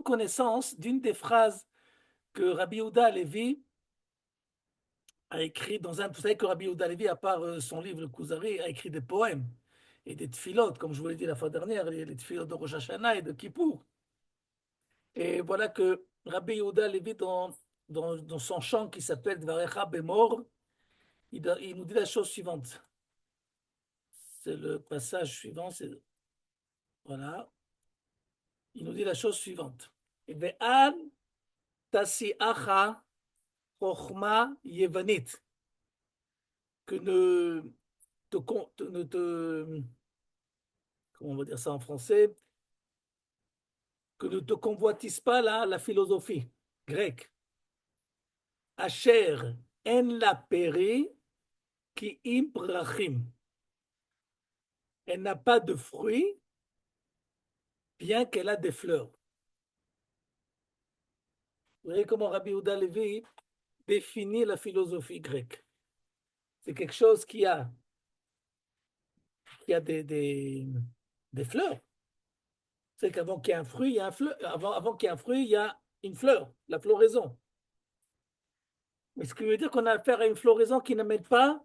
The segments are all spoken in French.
Connaissance d'une des phrases que Rabbi Yehuda Halevi a écrit dans un. Vous savez que Rabbi Yehuda Halevi, à part son livre le Kuzari, a écrit des poèmes et des tfilotes, comme je vous l'ai dit la fois dernière, les tfilotes de Rosh Hashanah et de Kippour. Et voilà que Rabbi Yehuda Halevi, dans son chant qui s'appelle Dvarecha Bemor, il nous dit la chose suivante. C'est le passage suivant. Voilà. Il nous dit la chose suivante. Ve'al tasi'acha chochma yevanit. Que ne te, comment on va dire ça en français, que ne te convoitise pas la philosophie grecque. Asher en la peri qui imbrachim. Elle n'a pas de fruits, bien qu'elle a des fleurs. Vous voyez comment Rabbi Yehuda Levi définit la philosophie grecque. C'est quelque chose qui a des fleurs. C'est qu'avant qu'il y ait un fruit, il y a un fleur. Avant qu'il y ait un fruit, il y a une fleur, la floraison. Mais ce qui veut dire qu'on a affaire à une floraison qui n'amène pas,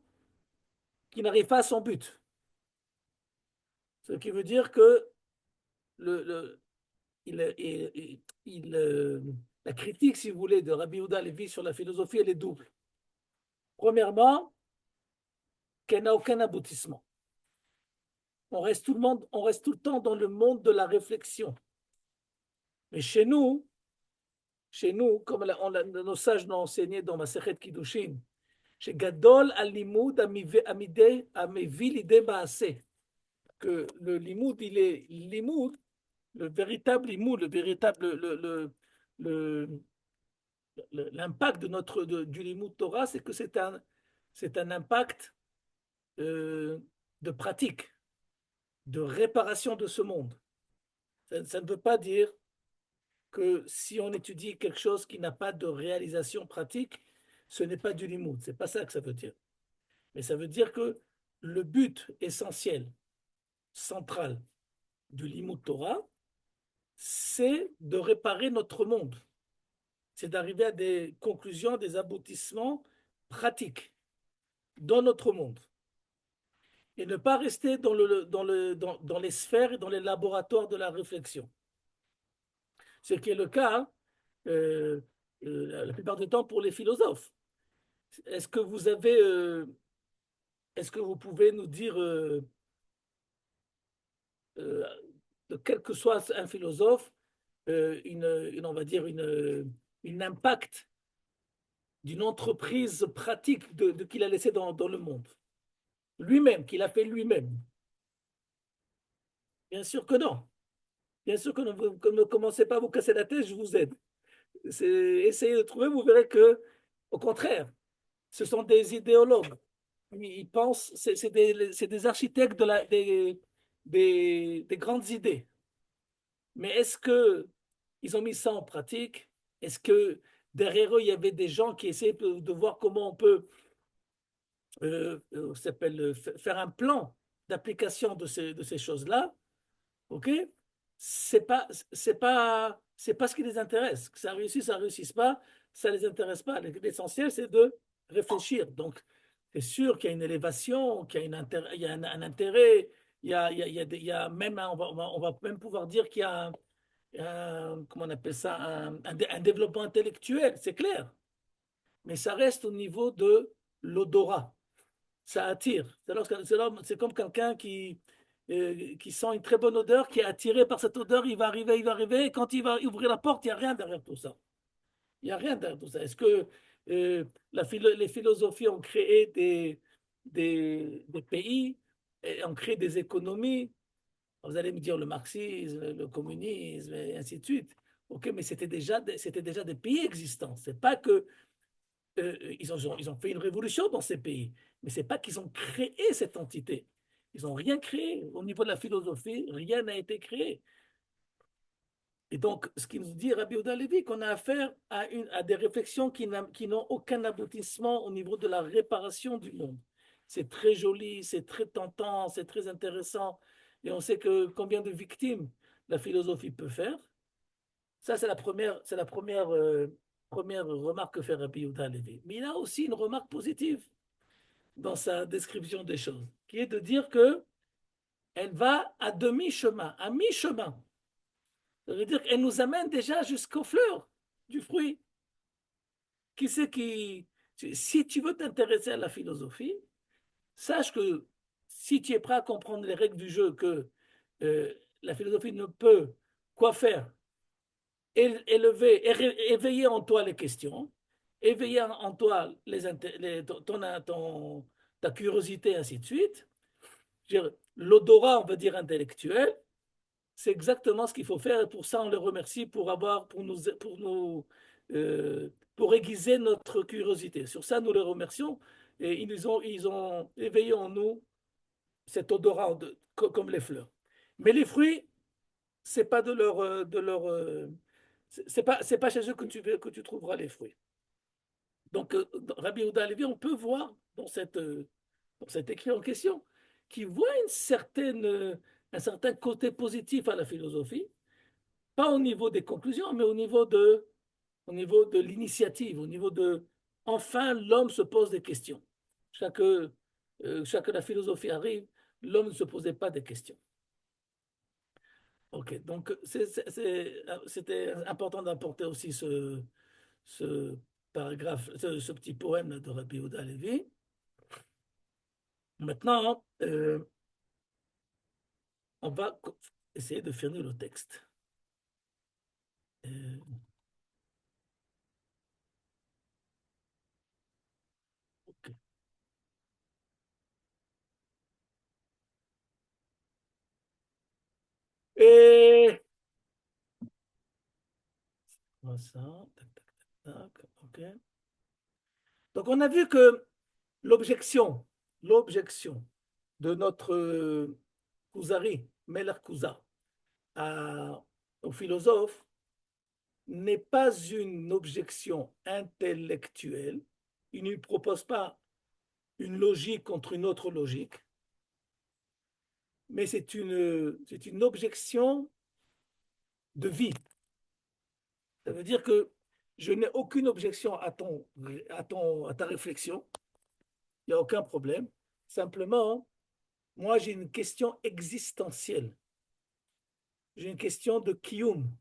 qui n'arrive pas à son but. Ce qui veut dire que le, la critique, si vous voulez, de Rabbi Yehuda Levi sur la philosophie, elle est double. Premièrement, qu'elle n'a aucun aboutissement. On reste tout le temps dans le monde de la réflexion. Mais chez nous, comme nos sages l'ont enseigné dans Masechet Kiddushin, chez Gadol al-Limud amevi l'idée maaseh, que le limoud, il est limoud, le véritable limoud, l'impact du limoud Torah, c'est que c'est un impact de pratique, de réparation de ce monde. Ça ne veut pas dire que si on étudie quelque chose qui n'a pas de réalisation pratique, ce n'est pas du limoud. C'est pas ça que ça veut dire. Mais ça veut dire que le but essentiel, central du limoud Torah, c'est de réparer notre monde. C'est d'arriver à des conclusions, des aboutissements pratiques dans notre monde. Et ne pas rester dans les sphères et dans les laboratoires de la réflexion. Ce qui est le cas la plupart du temps pour les philosophes. Est-ce que vous avez, est-ce que vous pouvez nous dire, euh, quel que soit un philosophe, on va dire une impact d'une entreprise pratique qu'il a laissé dans le monde. Lui-même, qu'il a fait lui-même. Bien sûr que non. Bien sûr que non. Vous ne commencez pas à vous casser la tête, je vous aide. Essayez de trouver, vous verrez que, au contraire, ce sont des idéologues. Ils pensent, c'est des architectes des grandes idées. Mais est-ce que ils ont mis ça en pratique? Est-ce que derrière eux, il y avait des gens qui essayaient de voir comment on peut faire un plan d'application de ces choses-là? OK? C'est pas ce qui les intéresse. Que ça réussisse, ça réussisse pas, ça les intéresse pas. L'essentiel, c'est de réfléchir. Donc, c'est sûr qu'il y a une élévation, qu'il y a, il y a un intérêt, il y a même, on va même pouvoir dire qu'il y a comment on appelle ça, un développement intellectuel, c'est clair. Mais ça reste au niveau de l'odorat. Ça attire. C'est comme quelqu'un qui sent une très bonne odeur, qui est attiré par cette odeur, il va arriver, et quand il va ouvrir la porte, il n'y a rien derrière tout ça. Il n'y a rien derrière tout ça. Est-ce que les philosophies ont créé des pays, et ont créé des économies? Vous allez me dire le marxisme, le communisme, et ainsi de suite. Ok, mais c'était déjà des pays existants. C'est pas que ils ont fait une révolution dans ces pays, mais c'est pas qu'ils ont créé cette entité. Ils n'ont rien créé. Au niveau de la philosophie, rien n'a été créé. Et donc, ce qui nous dit Rabbi Yehuda Levi, qu'on a affaire à des réflexions qui n'ont aucun aboutissement au niveau de la réparation du monde. C'est très joli, c'est très tentant, c'est très intéressant. Et on sait que combien de victimes la philosophie peut faire. Ça, c'est la première remarque que fait Rabbi Yehuda Halevi. Mais il a aussi une remarque positive dans sa description des choses, qui est de dire que elle va à demi-chemin, à mi-chemin. Ça veut dire qu'elle nous amène déjà jusqu'aux fleurs du fruit. Qui c'est qui... Si tu veux t'intéresser à la philosophie, sache que si tu es prêt à comprendre les règles du jeu, que la philosophie ne peut quoi faire, éveiller en toi les questions, éveiller en toi ta curiosité, ainsi de suite. L'odorat, on va dire, intellectuel, c'est exactement ce qu'il faut faire et pour ça on les remercie pour aiguiser notre curiosité. Sur ça, nous les remercions et ils ont éveillé en nous cet odorat comme les fleurs. Mais les fruits, c'est pas c'est pas chez eux que tu trouveras les fruits. Donc, Rabbi Yehuda Halevi, on peut voir dans cet écrit en question qui voit un certain côté positif à la philosophie, pas au niveau des conclusions, mais au niveau de l'initiative, au niveau de enfin l'homme se pose des questions. Chaque la philosophie arrive, l'homme ne se posait pas des questions. Ok, donc c'était important d'apporter aussi ce paragraphe, ce petit poème de Rabbi Yehuda Halevi. Maintenant, on va essayer de finir le texte. Euh, ok. Et ça, tac, tac, tac, tac, ok. Donc on a vu que l'objection de notre Kuzari, Meler Kuza, au philosophe, n'est pas une objection intellectuelle. Il ne propose pas une logique contre une autre logique, mais c'est une objection de vie. Ça veut dire que je n'ai aucune objection à ta réflexion, il n'y a aucun problème. Simplement, moi, j'ai une question existentielle. J'ai une question de kiyum.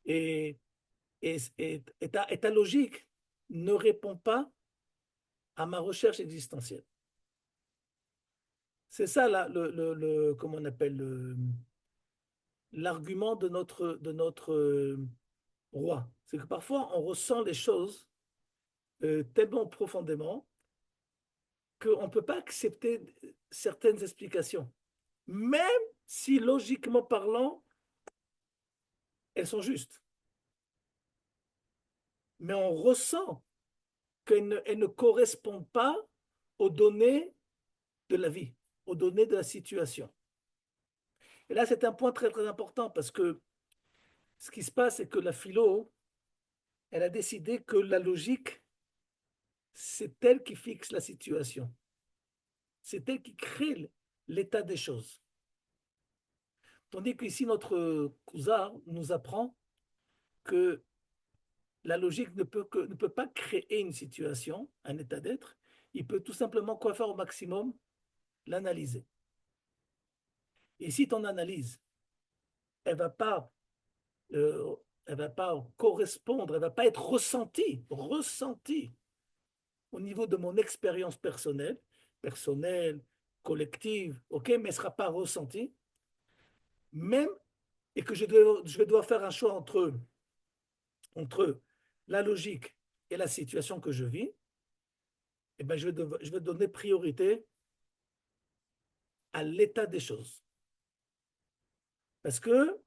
Et, et ta logique ne répond pas à ma recherche existentielle. C'est ça comment on appelle l'argument de notre roi. C'est que parfois on ressent les choses tellement profondément qu'on ne peut pas accepter certaines explications, même si logiquement parlant, elles sont justes. Mais on ressent qu'elles ne correspondent pas aux données de la vie, aux données de la situation. Et là, c'est un point très très important parce que ce qui se passe, c'est que la philo, elle a décidé que la logique, c'est elle qui fixe la situation. C'est elle qui crée l'état des choses. Tandis qu'ici, notre cousin nous apprend que la logique ne peut pas créer une situation, un état d'être. Il peut tout simplement quoi faire au maximum? L'analyser. Et si ton analyse, elle va pas, euh, elle va pas correspondre, elle va pas être ressentie au niveau de mon expérience personnelle, collective, ok, mais elle ne sera pas ressentie, même, et que je dois faire un choix entre la logique et la situation que je vis, eh ben je vais donner priorité à l'état des choses. Parce que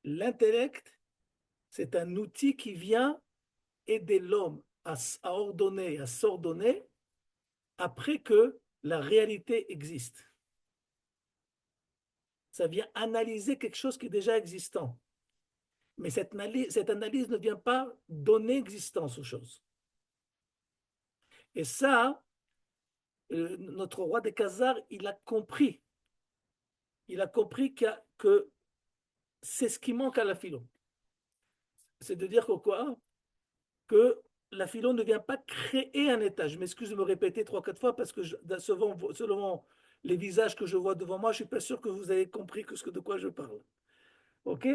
l'intellect, c'est un outil qui vient aider l'homme à ordonner, à s'ordonner après que la réalité existe. Ça vient analyser quelque chose qui est déjà existant. Mais cette analyse ne vient pas donner existence aux choses. Et ça, notre roi des Khazars, il a compris. Il a compris que c'est ce qui manque à la philo. C'est de dire que quoi? Que la philo ne vient pas créer un État. Je m'excuse de me répéter trois, quatre fois parce que selon les visages que je vois devant moi, je ne suis pas sûr que vous avez compris de quoi je parle. OK?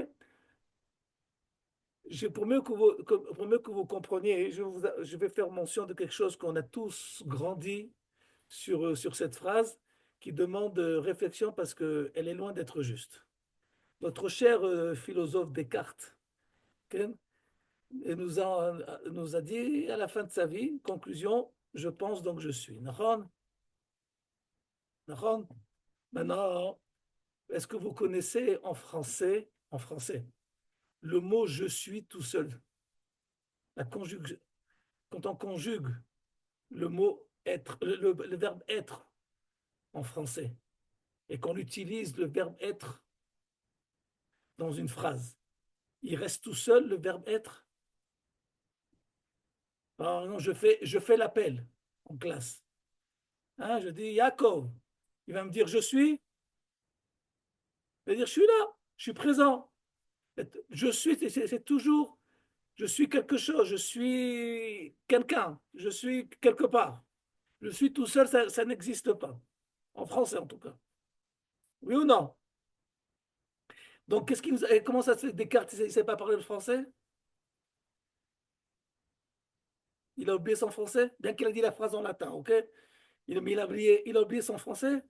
Pour mieux que vous compreniez, je vais faire mention de quelque chose qu'on a tous grandi sur cette phrase qui demande réflexion parce qu'elle est loin d'être juste. Notre cher philosophe Descartes, ok, nous a dit à la fin de sa vie, conclusion, je pense donc je suis. Nahon. Nahon. Maintenant, est-ce que vous connaissez en français, le mot je suis tout seul? La conjugue, quand on conjugue le mot être, le verbe être en français et qu'on utilise le verbe être dans une phrase, il reste tout seul le verbe être. Alors, non, je fais l'appel en classe. Hein, je dis Yaakov. Il va me dire je suis. Il va dire je suis là, je suis présent. Je suis, c'est toujours je suis quelque chose, je suis quelqu'un, je suis quelque part. Je suis tout seul, ça n'existe pas. En français en tout cas. Oui ou non? Donc, comment ça se fait Descartes, il ne sait pas parler le français? Il a oublié son français? Bien qu'il a dit la phrase en latin, ok? Il a oublié son français?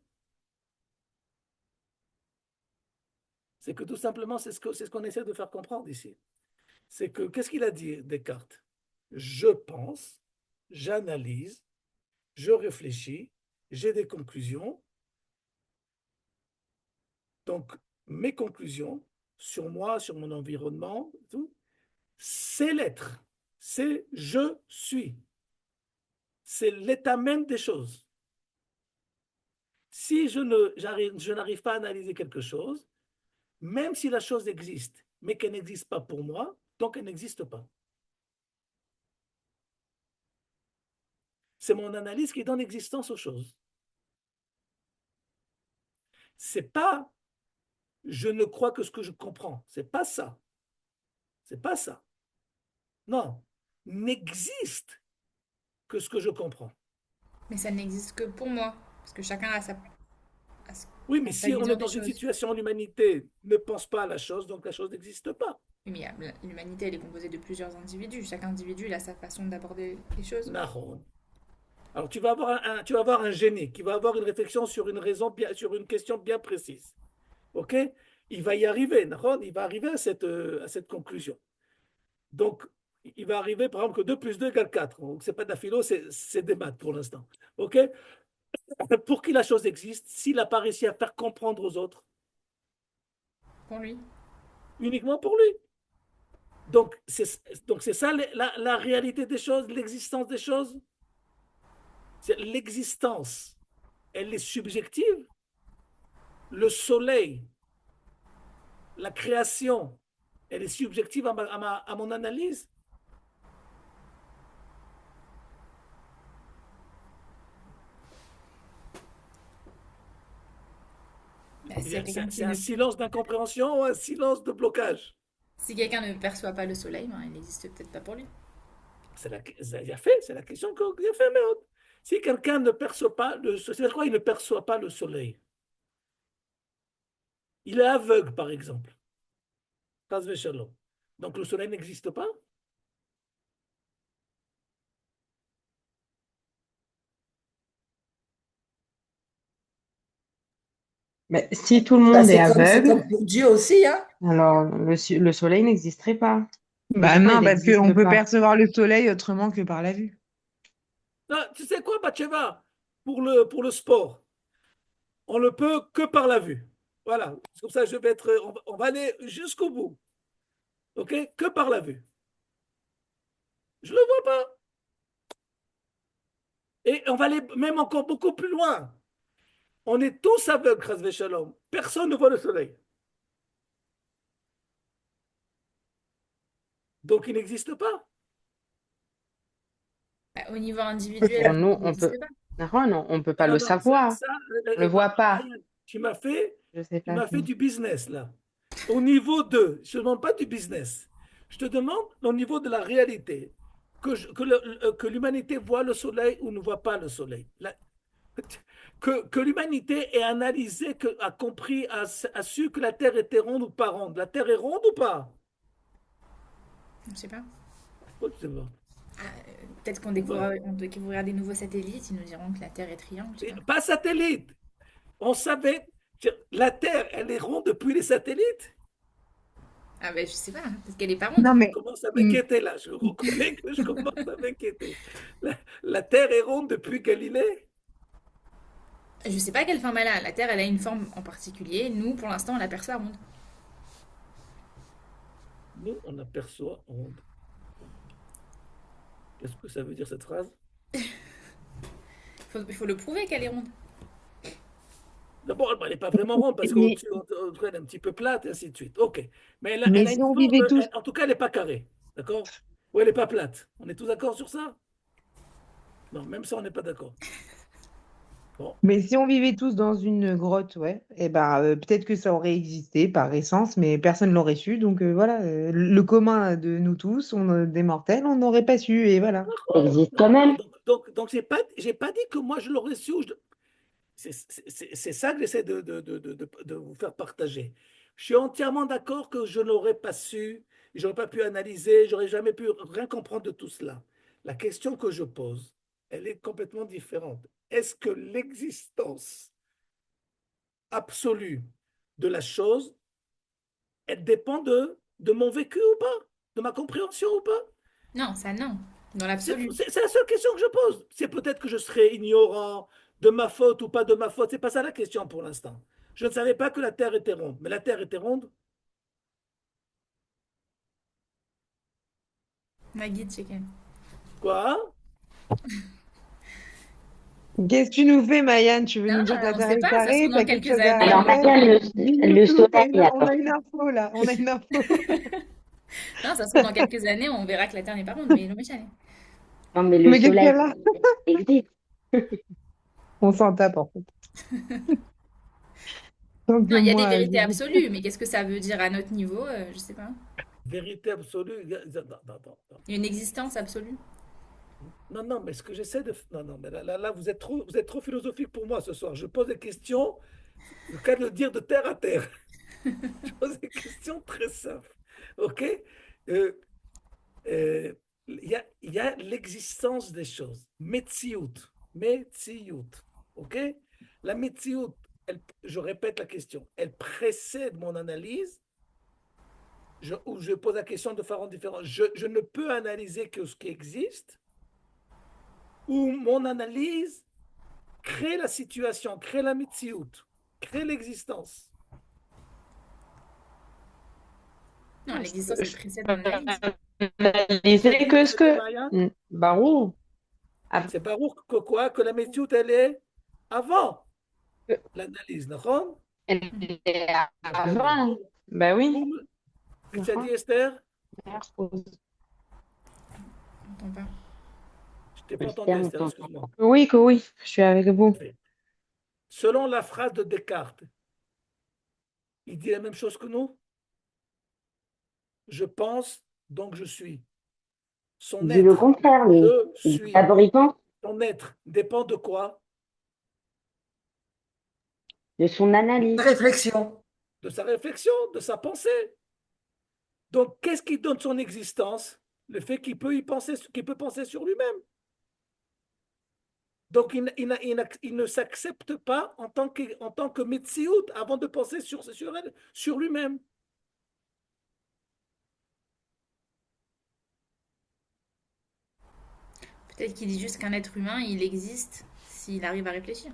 C'est que tout simplement, c'est ce qu'on essaie de faire comprendre ici. C'est que, qu'est-ce qu'il a dit, Descartes? Je pense, j'analyse, je réfléchis, j'ai des conclusions. Donc, mes conclusions sur moi, sur mon environnement, tout, c'est l'être. C'est je suis. C'est l'état même des choses. Si je n'arrive pas à analyser quelque chose, même si la chose existe, mais qu'elle n'existe pas pour moi, donc elle n'existe pas. C'est mon analyse qui donne existence aux choses. C'est pas je ne crois que ce que je comprends. C'est pas ça. C'est pas ça. Non. N'existe que ce que je comprends. Mais ça n'existe que pour moi. Parce que chacun a Oui, mais a sa si on est vision des dans une choses. situation où l'humanité ne pense pas à la chose, donc la chose n'existe pas. Oui, mais l'humanité, elle est composée de plusieurs individus. Chaque individu, il a sa façon d'aborder les choses. Nahon. Alors tu vas avoir un génie qui va avoir une réflexion sur une raison, sur une question bien précise. OK? Il va y arriver, Nahon, il va arriver à cette conclusion. Donc, il va arriver, par exemple, que 2 plus 2 égale 4. Donc, ce n'est pas de la philo, c'est des maths pour l'instant. OK? Pour qui la chose existe, s'il n'a pas réussi à faire comprendre aux autres, Pour lui. uniquement pour lui. Donc c'est ça la réalité des choses, l'existence des choses. C'est l'existence, elle est subjective. Le soleil, la création, elle est subjective à mon analyse. Bah, s'il y a quelqu'un C'est un silence d'incompréhension ou un silence de blocage. si quelqu'un ne perçoit pas le soleil, ben, il n'existe peut-être pas pour lui. C'est la question qu'on a fait, mais si quelqu'un ne perçoit pas le soleil, c'est quoi il ne perçoit pas le soleil? Il est aveugle, par exemple. Donc le soleil n'existe pas? Mais si tout le Bah, monde est c'est aveugle, comme pour Dieu aussi, hein. alors le soleil n'existerait pas. Mais Bah pourquoi il non, parce qu'on n'existe peut pas? percevoir le soleil autrement que par la vue. Ah, tu sais quoi, Batcheva? Pour le sport, on ne peut que par la vue. Voilà, c'est comme ça je vais être. On va aller jusqu'au bout. OK? Que par la vue. Je ne le vois pas. Et on va aller même encore beaucoup plus loin. On est tous aveugles, Chazvé Shalom. Personne ne voit le soleil. Donc il n'existe pas. Bah, au niveau individuel, Pour pour nous, lui, il on peut. n'existe pas. Non, on peut pas Non, le non, savoir. On le voit pas. Ryan, tu m'as fait, Je sais tu pas. m'as fait du business là. Au niveau 2, je ne demande pas du business. Je te demande au niveau de la réalité, que l'humanité voit le soleil ou ne voit pas le soleil. Que l'humanité ait analysé, a compris, a su que la Terre était ronde ou pas ronde. La Terre est ronde ou pas? Je sais pas. Oh, je sais pas. Peut-être Voilà. on découvrira des nouveaux satellites, ils nous diront que la Terre est triangle, je sais Et pas. pas satellite. On savait, la Terre, elle est ronde depuis les satellites. Ah ben je sais pas, parce qu'elle est pas ronde. Non, Je mais commence à mm, m'inquiéter là. Je reconnais que je commence à m'inquiéter. La Terre est ronde depuis Galilée. Je sais pas quelle forme elle a. La Terre, elle a une forme en particulier. Nous, pour l'instant, on l'aperçoit ronde. Nous, on aperçoit ronde. Qu'est-ce que ça veut dire cette phrase? Il faut le prouver qu'elle est ronde. D'abord, elle n'est pas vraiment ronde parce Mais, qu'au-dessus, elle est un petit peu plate et ainsi de suite. OK. Mais elle mais a si une on forme, vivait tous, en tout cas, elle n'est pas carrée. D'accord? Ou elle n'est pas plate. On est tous d'accord sur ça? Non, même ça, on n'est pas d'accord. Bon. mais si on vivait tous dans une grotte, ouais, et ben peut-être que ça aurait existé par essence, mais personne l'aurait su. Donc voilà, le commun de nous tous, des mortels, on n'aurait pas su, et voilà. Ça existe quand D'accord. même. Donc j'ai pas dit que moi je l'aurais su. C'est ça que j'essaie de vous faire partager. Je suis entièrement d'accord que je n'aurais pas su, j'aurais pas pu analyser, j'aurais jamais pu rien comprendre de tout cela. La question que je pose, elle est complètement différente. Est-ce que l'existence absolue de la chose, elle dépend de mon vécu ou pas? De ma compréhension ou pas? Non, ça non. Dans l'absolu. C'est la seule question que je pose. C'est peut-être que je serais ignorant de ma faute ou pas de ma faute. C'est pas ça la question pour l'instant. Je ne savais pas que la Terre était ronde. Mais la Terre était ronde. Maggie, chicken. Quoi? Qu'est-ce que tu nous fais, Mayanne? Tu veux Non, nous dire que la on Terre sait est pas, ça se carrée? trouve dans T'as quelque quelques chose à années. Alors, rajouter? Maria, Dis-nous le tout, soleil, on attends. a une info là, on a une info. Non, ça se trouve dans quelques années, on verra que la Terre n'est pas ronde, mais non, mais jamais. Non, mais le Mais qu'est-ce soleil qu'elle a? existe. On s'en tape en fait. Tant que Non, il y a des moi, vérités absolues, mais qu'est-ce que ça veut dire à notre niveau? Je sais pas. Vérité absolue. Non, non, non, non. Il y a une existence absolue. Non, non, mais ce que j'essaie de. Non, non, mais là, vous êtes trop philosophique pour moi ce soir. Je pose des questions, le cas de le dire de terre à terre. Je pose des questions très simples. OK? Euh, euh, il y a l'existence des choses. Metsiout. Metsiout. OK? La Metsiout, je répète la question, elle précède mon analyse. Ou je pose la question de façon différente. Je ne peux analyser que ce qui existe, ou mon analyse crée la situation, crée la Metsiout, crée l'existence. Non, je peux, l'existence, elle je précède peux mon analyse. C'est-à-dire, analyser que ce que. Marianne, Barou. Ah, c'est Baruch que quoi? Que la Metsiout, elle est avant l'analyse, d'accord? elle est Très bien. avant. Bah oui. Boum. Tu as dit, Esther? On entend pas. Je t'ai pas entendu, Esther, on Esther, t'entend. excuse-moi. Oui, que oui, je suis avec vous. Selon la phrase de Descartes, il dit la même chose que nous. Je pense, donc je suis. Il Son dit le être, contraire, lui. je Il dit suis. d'abord, il pense Son être dépend de quoi? de son analyse, réflexion. De sa réflexion, de sa pensée. Donc, qu'est-ce qui donne son existence? Le fait qu'il peut y penser, qu'il peut penser sur lui-même. Donc, il ne s'accepte pas en tant que Metsiout avant de penser sur lui-même. Peut-être qu'il dit juste qu'un être humain, il existe s'il arrive à réfléchir.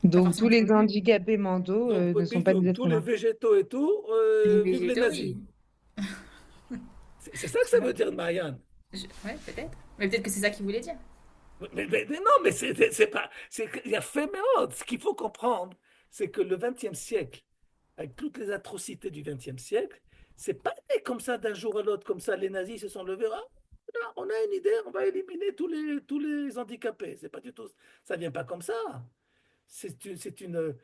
Pas Donc tous forcément sur les lui-même. handicapés mentaux Donc, ne sont pas des Bidoum, êtres tous les humains. végétaux et tout, Les vive les végétaux, nazis. C'est ça que je sais ça pas. veut dire, Marianne. Ouais, peut-être. Mais peut-être que c'est ça qu'il voulait dire. Mais non, mais c'est pas. Il y a fait, mais oh, ce qu'il faut comprendre, c'est que le XXe siècle, avec toutes les atrocités du XXe siècle, c'est pas né comme ça d'un jour à l'autre, comme ça, les nazis se sont levés. Ah, là, on a une idée, on va éliminer tous les handicapés. C'est pas du tout. Ça vient pas comme ça. C'est une,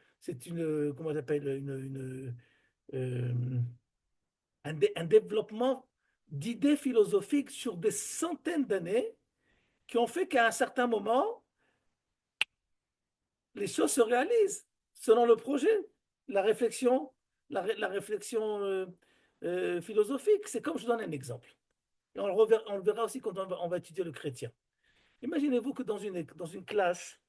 comment on appelle, un développement d'idées philosophiques sur des centaines d'années qui ont fait qu'à un certain moment, les choses se réalisent selon le projet, la réflexion, la réflexion philosophique. C'est comme je donne un exemple. Et on le verra aussi quand on va étudier le chrétien. Imaginez-vous que dans une classe,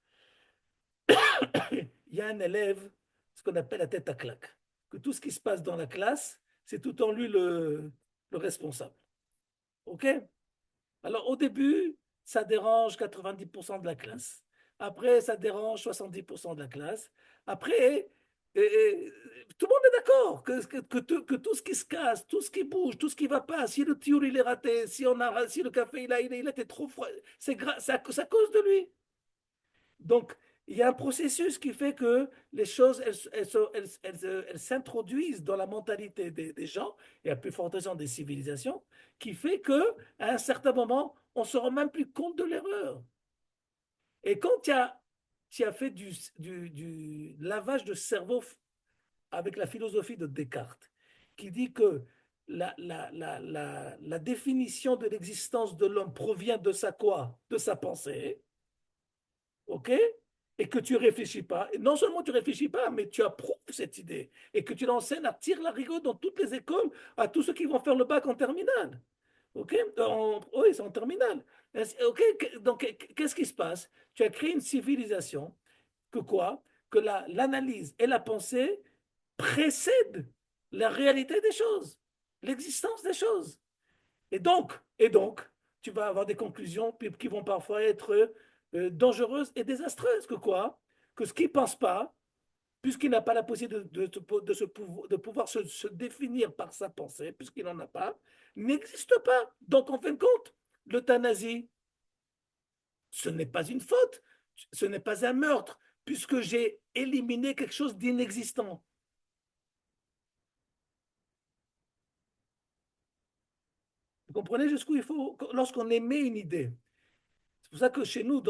il y a un élève, ce qu'on appelle la tête à claque. Que tout ce qui se passe dans la classe, c'est tout en lui le responsable. OK? Alors, au début, ça dérange 90% de la classe. Après, ça dérange 70% de la classe. Après, tout le monde est d'accord que tout ce qui se casse, tout ce qui bouge, tout ce qui ne va pas, si le tuyau il est raté, si le café il a été trop froid, c'est à cause de lui. Donc, il y a un processus qui fait que les choses, elles s'introduisent dans la mentalité des gens, et à plus forte raison des civilisations, qui fait que à un certain moment, on ne se rend même plus compte de l'erreur. Et quand tu as fait du lavage de cerveau avec la philosophie de Descartes, qui dit que la définition de l'existence de l'homme provient de sa quoi? De sa pensée. OK? Et que tu réfléchis pas. Et non seulement tu réfléchis pas, mais tu approuves cette idée. Et que tu l'enseignes à tire-larigot dans toutes les écoles, à tous ceux qui vont faire le bac en terminale. OK? Oui, c'est en terminale. OK? Donc, qu'est-ce qui se passe? Tu as créé une civilisation que quoi? Que l'analyse et la pensée précèdent la réalité des choses, l'existence des choses. Et donc, tu vas avoir des conclusions qui vont parfois être dangereuses et désastreuses. Que quoi? Que ce qu'il ne pense pas, puisqu'il n'a pas la possibilité de pouvoir se définir par sa pensée, puisqu'il n'en a pas, n'existe pas. Donc, en fin de compte, l'euthanasie, ce n'est pas une faute, ce n'est pas un meurtre, puisque j'ai éliminé quelque chose d'inexistant. Vous comprenez jusqu'où il faut, lorsqu'on émet une idée. C'est pour ça que chez nous,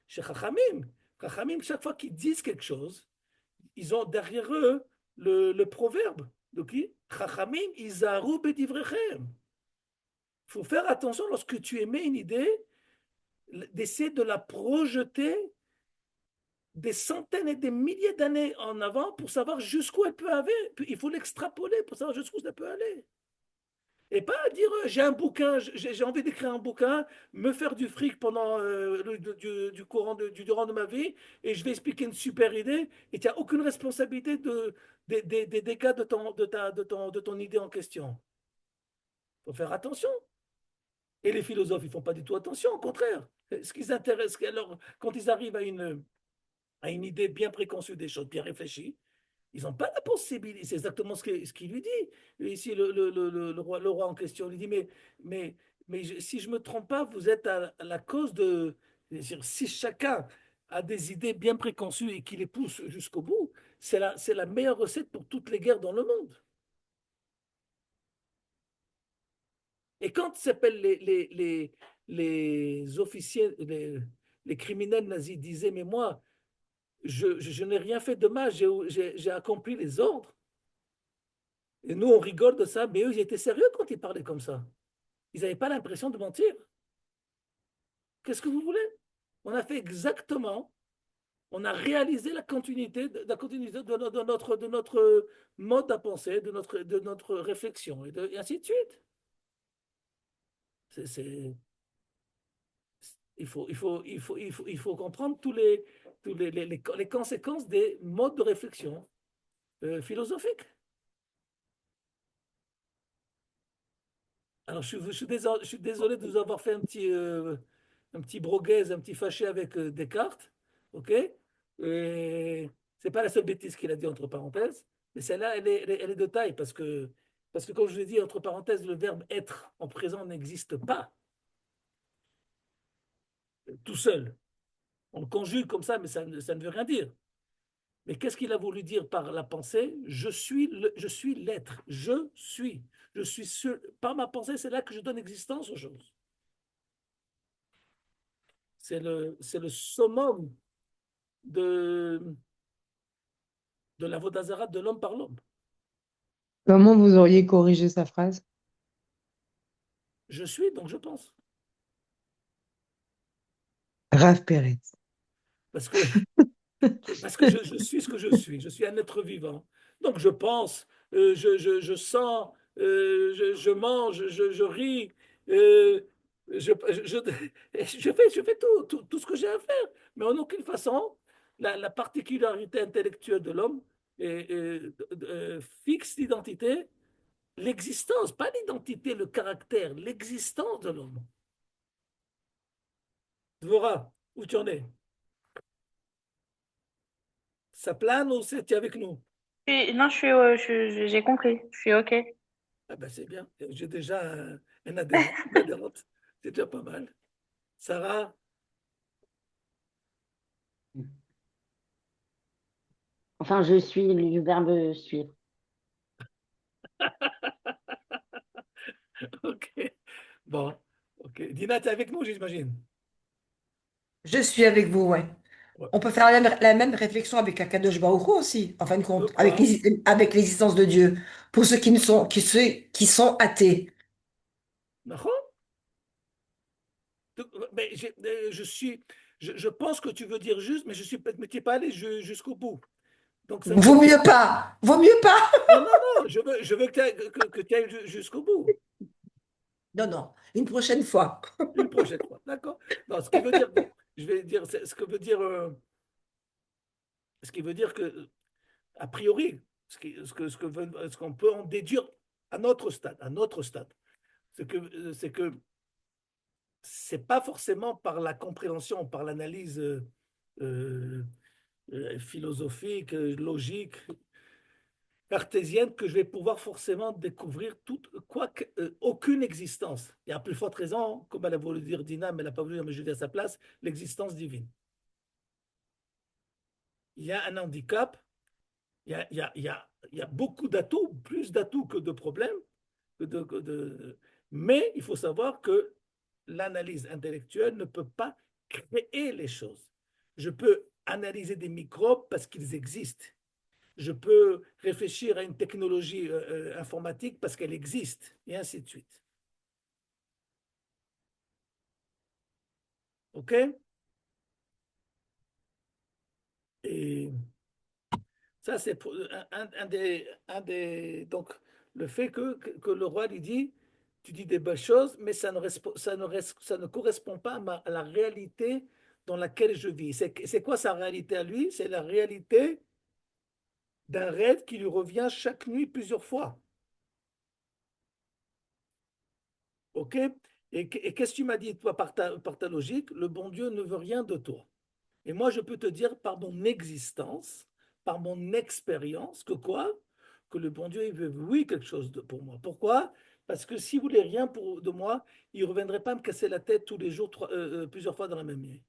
chez Chachamim, chaque fois qu'ils disent quelque chose, ils ont derrière eux le proverbe de qui? Chachamim, Izaru bedivrechem. Il faut faire attention lorsque tu émets une idée, d'essayer de la projeter des centaines et des milliers d'années en avant pour savoir jusqu'où elle peut aller. Il faut l'extrapoler pour savoir jusqu'où ça peut aller. Et pas dire j'ai un bouquin, j'ai envie d'écrire un bouquin, me faire du fric pendant durant de ma vie, et je vais expliquer une super idée, et tu n'as aucune responsabilité des dégâts de ton idée en question. Il faut faire attention. Et les philosophes, ils ne font pas du tout attention, au contraire. Ce qui s'intéresse, alors, quand ils arrivent à une idée bien préconçue des choses, bien réfléchies, ils n'ont pas la possibilité. C'est exactement ce qu'il lui dit. Ici, le roi en question lui dit, si je ne me trompe pas, vous êtes à la cause de... Si chacun a des idées bien préconçues et qu'il les pousse jusqu'au bout, c'est la meilleure recette pour toutes les guerres dans le monde. Et quand s'appellent les officiers, les criminels nazis disaient, mais moi, je n'ai rien fait de mal, j'ai accompli les ordres. Et nous, on rigole de ça, mais eux, ils étaient sérieux quand ils parlaient comme ça. Ils n'avaient pas l'impression de mentir. Qu'est-ce que vous voulez? On a fait exactement, on a réalisé de notre mode à penser, de notre réflexion, et ainsi de suite. C'est, il faut comprendre les conséquences des modes de réflexion philosophiques. Alors, je suis désolé de vous avoir fait un petit broguez, un petit fâché avec Descartes, ok? Et c'est pas la seule bêtise qu'il a dit entre parenthèses, mais celle-là, elle est de taille parce que comme je l'ai dit, entre parenthèses, le verbe être en présent n'existe pas tout seul. On le conjugue comme ça, mais ça ne veut rien dire. Mais qu'est-ce qu'il a voulu dire par la pensée? Je suis l'être, je suis. Par ma pensée, c'est là que je donne existence aux choses. C'est le summum de la vodazara de l'homme par l'homme. Comment vous auriez corrigé sa phrase? Je suis, donc je pense. Rav Pérez. Parce que, parce que je suis ce que je suis. Je suis un être vivant. Donc je pense, je sens, je mange, je ris, euh, je fais tout ce que j'ai à faire. Mais en aucune façon, la particularité intellectuelle de l'homme fixe l'identité, l'existence, pas l'identité, le caractère, l'existence de l'homme. Dvora, où tu en es? Ça plane ou c'est avec nous? Non, j'ai compris. Je suis OK. Ah ben c'est bien. J'ai déjà un adhérent, une adhérente. C'est déjà pas mal. Sarah, Enfin, je suis le verbe suivre. ok. Bon, ok. Dina, t'es avec nous, j'imagine. Je suis avec vous, ouais. Ouais. On peut faire la même réflexion avec Akadosh Baruch Hu aussi, en fin de De compte, quoi? avec l'existence de Dieu, pour ceux qui ne sont, qui sont athées. D'accord. Mais je pense que tu veux dire juste, mais mais t'es pas allé jusqu'au bout. Donc ça veut Vaut dire, mieux pas, vaut mieux pas. non, non, non, je veux que tu ailles jusqu'au bout. Non, non, une prochaine fois. Une prochaine fois, d'accord? Non, ce qui veut dire, je vais dire, ce que veut dire, ce qui veut dire que a priori, ce qu'on peut en déduire à notre stade, c'est que c'est pas forcément par la compréhension, par l'analyse euh, philosophique, logique, cartésienne que je vais pouvoir forcément découvrir aucune existence. Et à plus forte raison, comme elle a voulu dire Dina, mais elle n'a pas voulu, mais je dis à sa place, l'existence divine. Il y a un handicap, il y a beaucoup d'atouts, plus d'atouts que de problèmes, mais il faut savoir que l'analyse intellectuelle ne peut pas créer les choses. Je peux analyser des microbes parce qu'ils existent. Je peux réfléchir à une technologie informatique parce qu'elle existe, et ainsi de suite. OK? Et ça, c'est donc, le fait que le roi lui dit, tu dis des belles choses, mais ça ne correspond pas à la réalité dans laquelle je vis. C'est quoi sa réalité à lui? C'est la réalité d'un rêve qui lui revient chaque nuit plusieurs fois. OK? Et qu'est-ce que tu m'as dit, toi, par ta logique? Le bon Dieu ne veut rien de toi. Et moi, je peux te dire par mon existence, par mon expérience, que quoi? Que le bon Dieu, il veut, oui, quelque chose pour moi. Pourquoi? Parce que s'il voulait rien de moi, il ne reviendrait pas me casser la tête tous les jours, plusieurs fois dans la même nuit.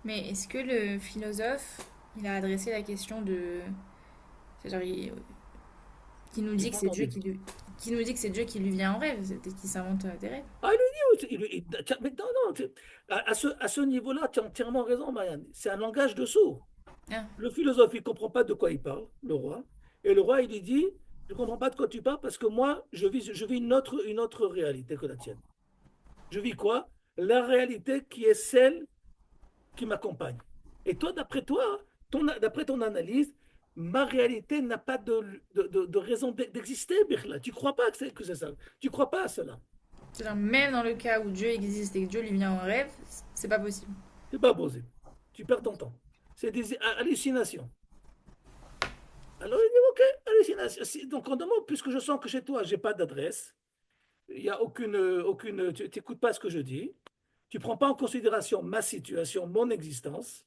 Mais est-ce que le philosophe, il a adressé la question de... C'est-à-dire, qui nous J'ai dit que pas c'est Dieu entendu. qui nous dit que c'est Dieu qui lui vient en rêve, c'est peut-être qu'il s'invente des rêves. Ah, mais non, non, à ce niveau-là, tu as entièrement raison, Marianne. C'est un langage de sourd. Ah, Le philosophe, il ne comprend pas de quoi il parle, le roi. Et le roi, il lui dit, je ne comprends pas de quoi tu parles parce que moi, je vis une autre réalité que la tienne. Je vis quoi? La réalité qui est celle qui m'accompagne. Et toi, d'après ton analyse, ma réalité n'a pas de raison d'exister, Birla. Tu ne crois pas que c'est ça. Tu ne crois pas à cela. c'est-à-dire, même dans le cas où Dieu existe et que Dieu lui vient en rêve, c'est pas possible. C'est pas posé. Tu perds ton temps. C'est des hallucinations. Alors il dit, ok, hallucination. Donc on demande, puisque je sens que chez toi, je n'ai pas d'adresse, il y a tu n'écoutes pas ce que je dis, tu ne prends pas en considération ma situation, mon existence,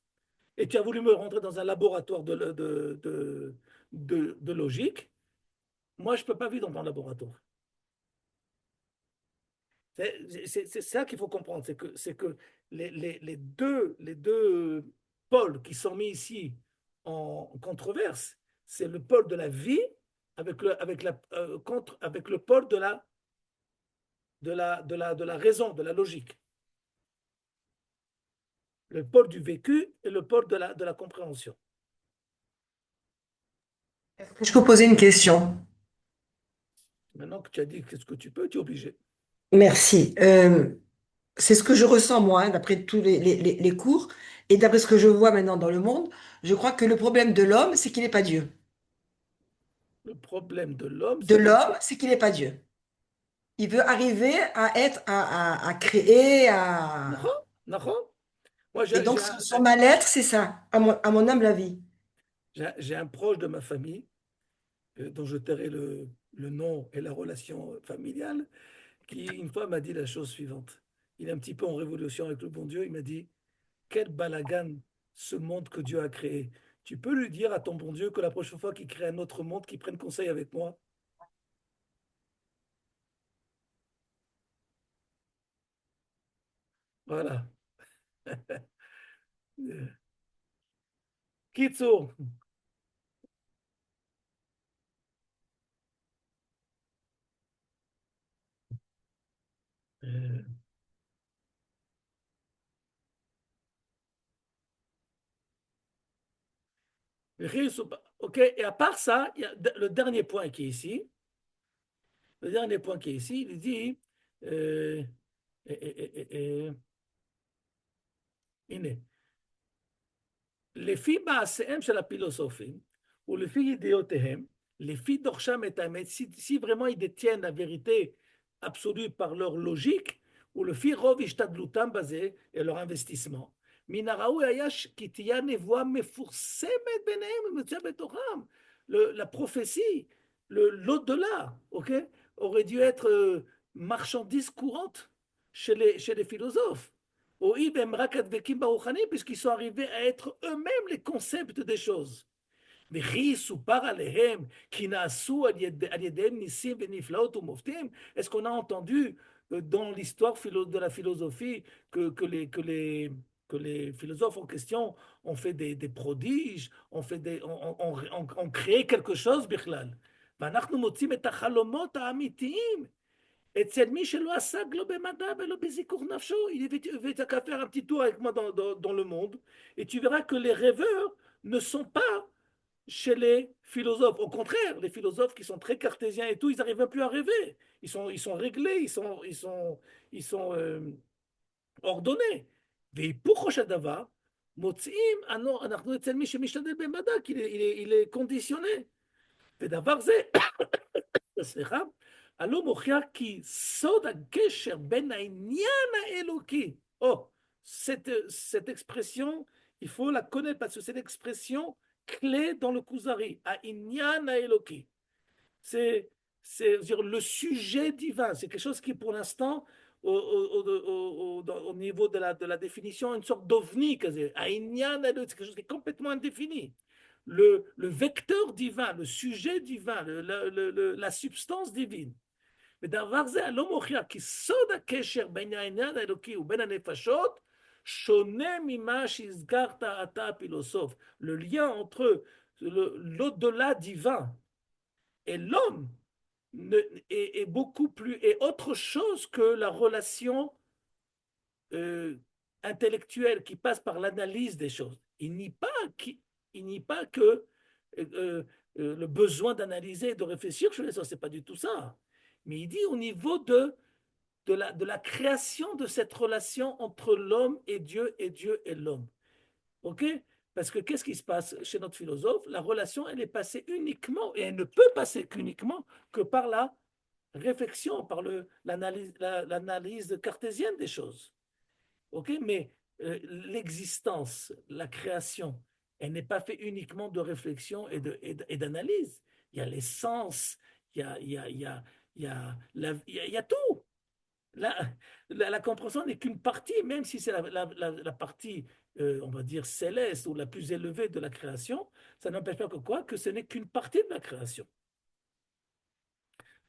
et tu as voulu me rentrer dans un laboratoire de logique. Moi, je ne peux pas vivre dans ton laboratoire. C'est ça qu'il faut comprendre, c'est que les deux pôles qui sont mis ici en controverse, c'est le pôle de la vie avec le pôle de la raison, de la logique. Le pôle du vécu et le pôle de la compréhension. Est-ce que je peux poser une question? Maintenant que tu as dit qu'est-ce que tu peux, tu es obligé. Merci. C'est ce que je ressens, moi, hein, d'après tous les cours et d'après ce que je vois maintenant dans le monde. Je crois que le problème de l'homme, c'est qu'il n'est pas Dieu. Le problème de l'homme, De c'est que... l'homme, c'est qu'il n'est pas Dieu. Il veut arriver à être, à créer, Nahon, Nahon. Moi, Et donc, son mal-être, c'est ça, à mon humble avis. j'ai un proche de ma famille, dont je tairai le nom et la relation familiale, qui une fois m'a dit la chose suivante. Il est un petit peu en révolution avec le bon Dieu. Il m'a dit, quel balagan ce monde que Dieu a créé. Tu peux lui dire à ton bon Dieu que la prochaine fois qu'il crée un autre monde, qu'il prenne conseil avec moi. Voilà. Kitsour. Ok, et à part ça, il y a le dernier point qui est ici. Le dernier point qui est ici, il dit, euh, הנה, לפי מעשיהם של הפילוסופים ולפי ידיעותיהם, לפי דורשם את האמת, si vraiment ils détiennent la vérité absolue par leur logique, ולפי רוב השתדלותם בזה et leur investissement, מן הראוי היה כי תהיה נבואה מפורסמת ביניהם ומצויה בתוכם. La prophétie, l'au-delà, okay, aurait dû être marchandise courante chez les philosophes. Puisqu'ils sont arrivés à être eux-mêmes les concepts des choses. Est-ce qu'on a entendu dans l'histoire de la philosophie que les philosophes en question ont fait des prodiges, ont créé quelque chose, Bichlal? ואנחנו מוצאים את החלומות האמיתיים אצל מי שלא עסק לא במדע ולא בזיכוך נפשו. Il avait qu'à faire un petit tour avec moi dans le monde et tu verras que les rêveurs ne sont pas chez les philosophes. Au contraire, les philosophes qui sont très cartésiens et tout, ils n'arrivent même plus à rêver. Ils sont réglés, ils sont ordonnés. והיפוכו של דבר, מוצאים, אנחנו אצל מי שמשתדל במדע, כי il est conditionné. ודבר זה סליחה, הלא מוכיח כי סוד הקשר בין העניין האלוקי, cette expression, il faut la connaître parce que c'est l'expression clé dans le Kuzari, העניין האלוקי. C'est dire, le sujet divin, c'est quelque chose qui pour l'instant, au niveau de la définition, une sorte d'ovni, c'est quelque chose qui est complètement indéfini. Le vecteur divin, le sujet divin, la substance divine. ודבר זה הלא מוכיח כי סוד הקשר בין העניין האלוקי ובין הנפשות שונה ממה שהזכרת אתה הפילוסוף. Le lien entre l'au-delà divin et l'homme est beaucoup plus, est autre chose que la relation euh, intellectuelle qui passe par l'analyse des choses. Il n'y a pas que le besoin d'analyser et de réfléchir sur les choses, c'est pas du tout ça. Mais il dit au niveau de la création de cette relation entre l'homme et Dieu et l'homme. OK? Parce que qu'est-ce qui se passe chez notre philosophe? La relation, elle est passée uniquement, et elle ne peut passer qu'uniquement que par la réflexion, par l'analyse cartésienne des choses. OK? Mais l'existence, la création, elle n'est pas faite uniquement de réflexion et d'analyse. Il y a l'essence, il y a tout. La compréhension n'est qu'une partie, même si c'est la partie, on va dire, céleste ou la plus élevée de la création, ça n'empêche pas que quoi? Que ce n'est qu'une partie de la création.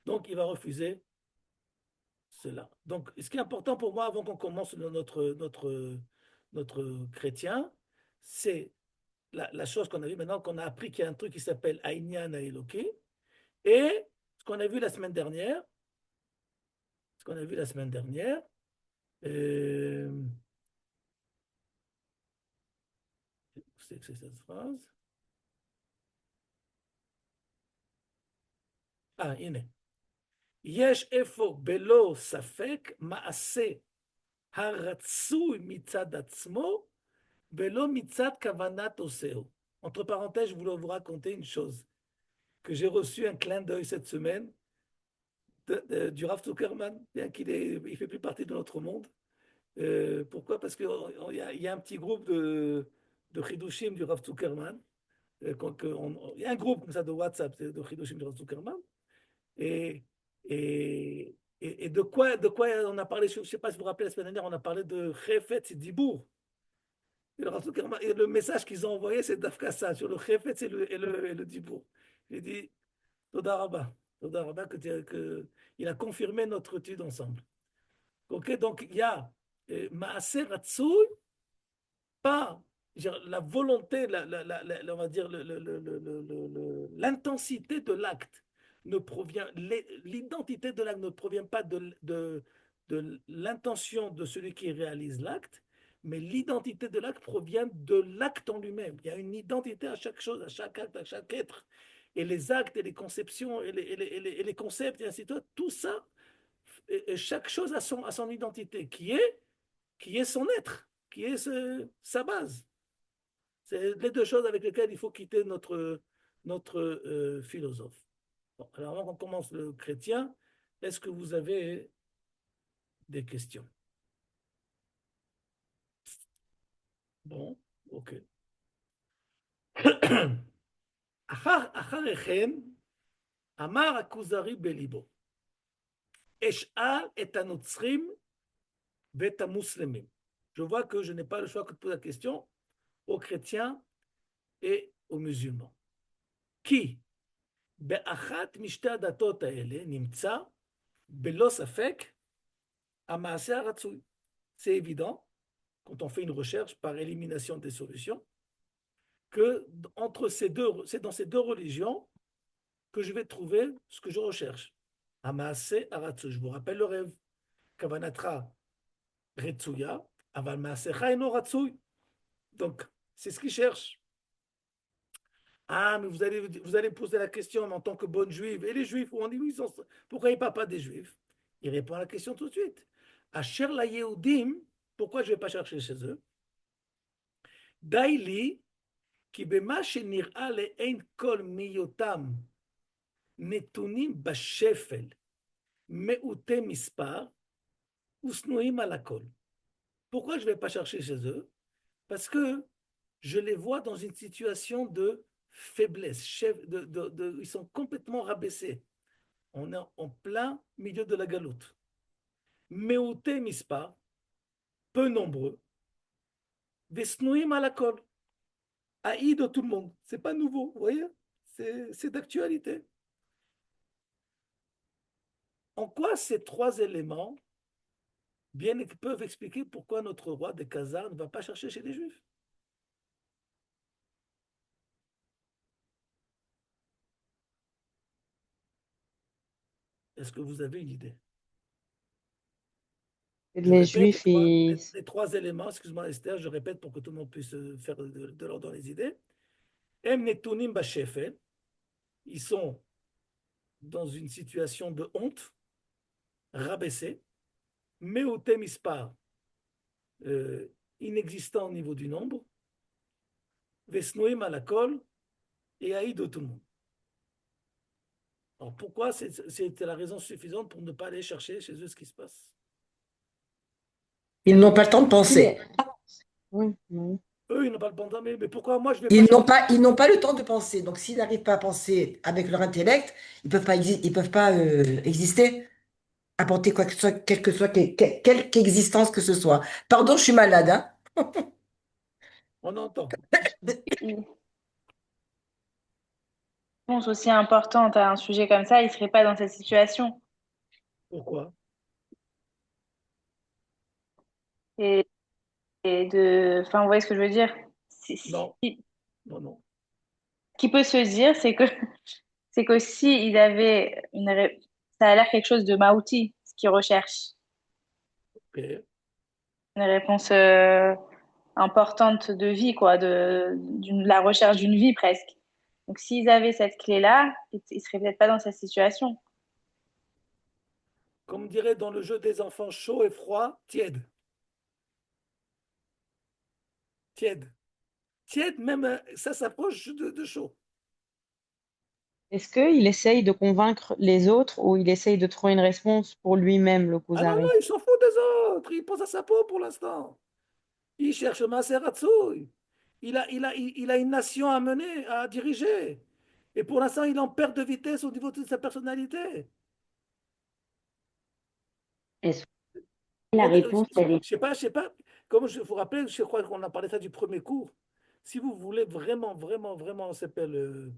Donc, il va refuser cela. Donc, ce qui est important pour moi, avant qu'on commence notre chrétien, c'est la chose qu'on a vu maintenant, qu'on a appris qu'il y a un truc qui s'appelle Aïnyan Aïloki, et ce qu'on a vu la semaine dernière, ce qu'on a vu la semaine dernière, c'est que c'est cette phrase. הנה. יש אפוא בלא ספק מעשה הרצוי מצד עצמו ולא מצד כוונת עושהו. Entre parenthèses, je voulais vous raconter une chose, que j'ai reçu un clin d'œil cette semaine du Rav Zuckerman, bien il fait plus partie de notre monde. Pourquoi? Parce qu'il y a un petit groupe de Chidushim du Rav Zuckerman. Il y a un groupe comme ça de WhatsApp de Chidushim du Rav Zuckerman. Et, et de quoi on a parlé, je ne sais pas si vous vous rappelez, la semaine dernière, on a parlé de Chefetz et Dibour. Et le message qu'ils ont envoyé, c'est d'Afkassa sur le Chefetz et le Dibour. J'ai dit, Toda Rabba, il a confirmé notre étude ensemble. Okay, donc il y a Maaser Ratsoui, pas la volonté, on va dire l'intensité de l'acte ne provient, l'identité de l'acte ne provient pas de l'intention de celui qui réalise l'acte, mais l'identité de l'acte provient de l'acte en lui-même. Il y a une identité à chaque chose, à chaque acte, à chaque être. Et les actes et les conceptions et les concepts et ainsi de suite, tout ça, et chaque chose a son identité, qui est son être, qui est sa base. C'est les deux choses avec lesquelles il faut quitter notre philosophe. Bon, alors avant qu'on commence le chrétien, est-ce que vous avez des questions? Bon, ok. אחריכם אמר הכוזרי בליבו, אשאל את הנוצרים ואת המוסלמים. Je vois que je n'ai pas le choix que de poser la question aux chrétiens et aux musulmans. כי באחת משתי הדתות האלה נמצא בלא ספק המעשה הרצוי. C'est évident, quand on fait une recherche par élimination des solutions, que c'est dans ces deux religions que je vais trouver ce que je recherche. Amaase Aratsu. Je vous rappelle le rêve. Kavanatra Retsuya, Aval Maasecha Eno Ratsui. Donc, c'est ce qu'il cherche. Ah, mais vous allez poser la question en tant que bonne juive. Et les juifs, on dit, oui, pourquoi il ne parle pas des juifs? Il répond à la question tout de suite. Asher la Yehudim, pourquoi je ne vais pas chercher chez eux? Daili, ki bema shenir'a le'ein kol miyotam נתונים בשפל, מעוטי מספר, וסנועים על הכל. Pourquoi je ne vais pas chercher chez eux? Parce que je les vois dans une situation de faiblesse, ils sont complètement rabaissés. On est en plein milieu de la galoute. מעוטי מספר, peu nombreux, וסנועים על הכל. haïs de tout le monde. C'est pas nouveau, vous voyez? C'est d'actualité. En quoi ces trois éléments peuvent expliquer pourquoi notre roi de Khazar ne va pas chercher chez les Juifs? Est-ce que vous avez une idée? Je Les répète Juifs, les trois éléments, excuse-moi Esther, je répète pour que tout le monde puisse faire de l'ordre dans les idées. Em netunim bashefel, ils sont dans une situation de honte, rabaissés, meotem ispar, inexistant au niveau du nombre, vesnoim alakol, et haïs de tout le monde. Alors pourquoi c'est la raison suffisante pour ne pas aller chercher chez eux ce qui se passe? Ils n'ont pas le temps de penser. oui, oui. Eux, ils n'ont pas le temps de mais pourquoi moi je vais Ils n'ont pas le temps de penser. Donc, s'ils n'arrivent pas à penser avec leur intellect, ils peuvent pas exister, apporter quoi que ce soit, quelque existence que ce soit. Pardon, je suis malade, hein? On entend. Réponse aussi importante à un sujet comme ça, il ne serait pas dans cette situation. Pourquoi? Et, enfin, vous voyez ce que je veux dire? Non, non. Ce qui peut se dire, c'est qu'aussi, il avait ça a l'air quelque chose de Maouti, ce qu'il recherche. Ok. Une réponse importante de vie, quoi, la recherche d'une vie presque. Donc, s'ils avaient cette clé-là, ils seraient peut-être pas dans cette situation. Comme on dirait dans le jeu des enfants, chaud et froid, tiède. Tiède. Tiède, même ça s'approche de chaud. Est-ce qu'il essaye de convaincre les autres ou il essaye de trouver une réponse pour lui-même, le Ah non, non, Kuzari? il s'en fout des autres. Il pense à sa peau pour l'instant. Il cherche Maseratsu. Il a une nation à mener, à diriger. Et pour l'instant, il en perd de vitesse au niveau de sa personnalité. Est-ce que la Donc, réponse, elle est... je sais pas, comme je vous rappelle, je crois qu'on a parlé de ça du premier cours. Si vous voulez vraiment, vraiment, vraiment, ça s'appelle,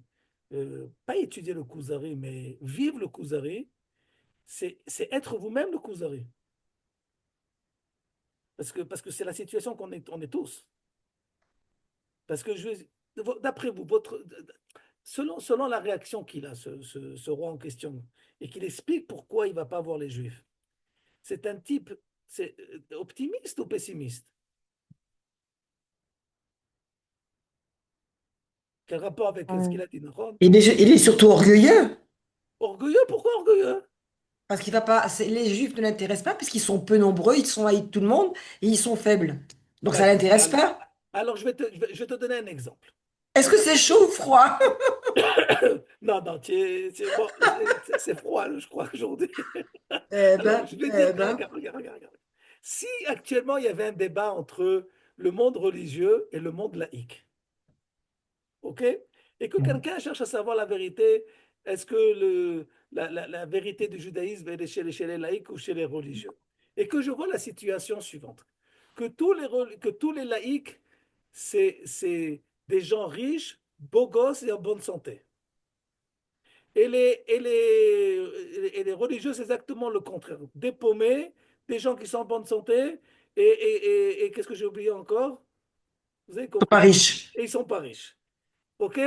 pas étudier le Kuzari, mais vivre le Kuzari, c'est être vous-même le Kuzari. Parce que c'est la situation on est tous. Parce que d'après vous, selon la réaction qu'il a, ce roi en question, et qu'il explique pourquoi il ne va pas voir les Juifs, c'est un type optimiste ou pessimiste? Quel rapport avec ce qu'il a dit, Nahon? Il est surtout orgueilleux. Orgueilleux? Pourquoi orgueilleux? Parce qu'il va pas, les Juifs ne l'intéressent pas, puisqu'ils sont peu nombreux, ils sont haïs de tout le monde et ils sont faibles. Donc ça ne D'accord. l'intéresse pas. Alors, je vais te donner un exemple. Est-ce que c'est chaud ou froid? Non, non, bon, c'est froid, je crois, aujourd'hui. Eh Alors, ben, je vais dire, eh ben. regarde, regarde, regarde, regarde. Si actuellement il y avait un débat entre le monde religieux et le monde laïque, OK? Et que quelqu'un cherche à savoir la vérité, est-ce que la vérité du judaïsme elle est chez les laïcs ou chez les religieux? Et que je vois la situation suivante, que tous les laïcs, c'est des gens riches, beaux gosses et en bonne santé. Et les religieux, c'est exactement le contraire. Des paumés, des gens qui sont en bonne santé, et qu'est-ce que j'ai oublié encore? Vous avez Ils sont pas compris? riches. Et ils sont pas riches. OK?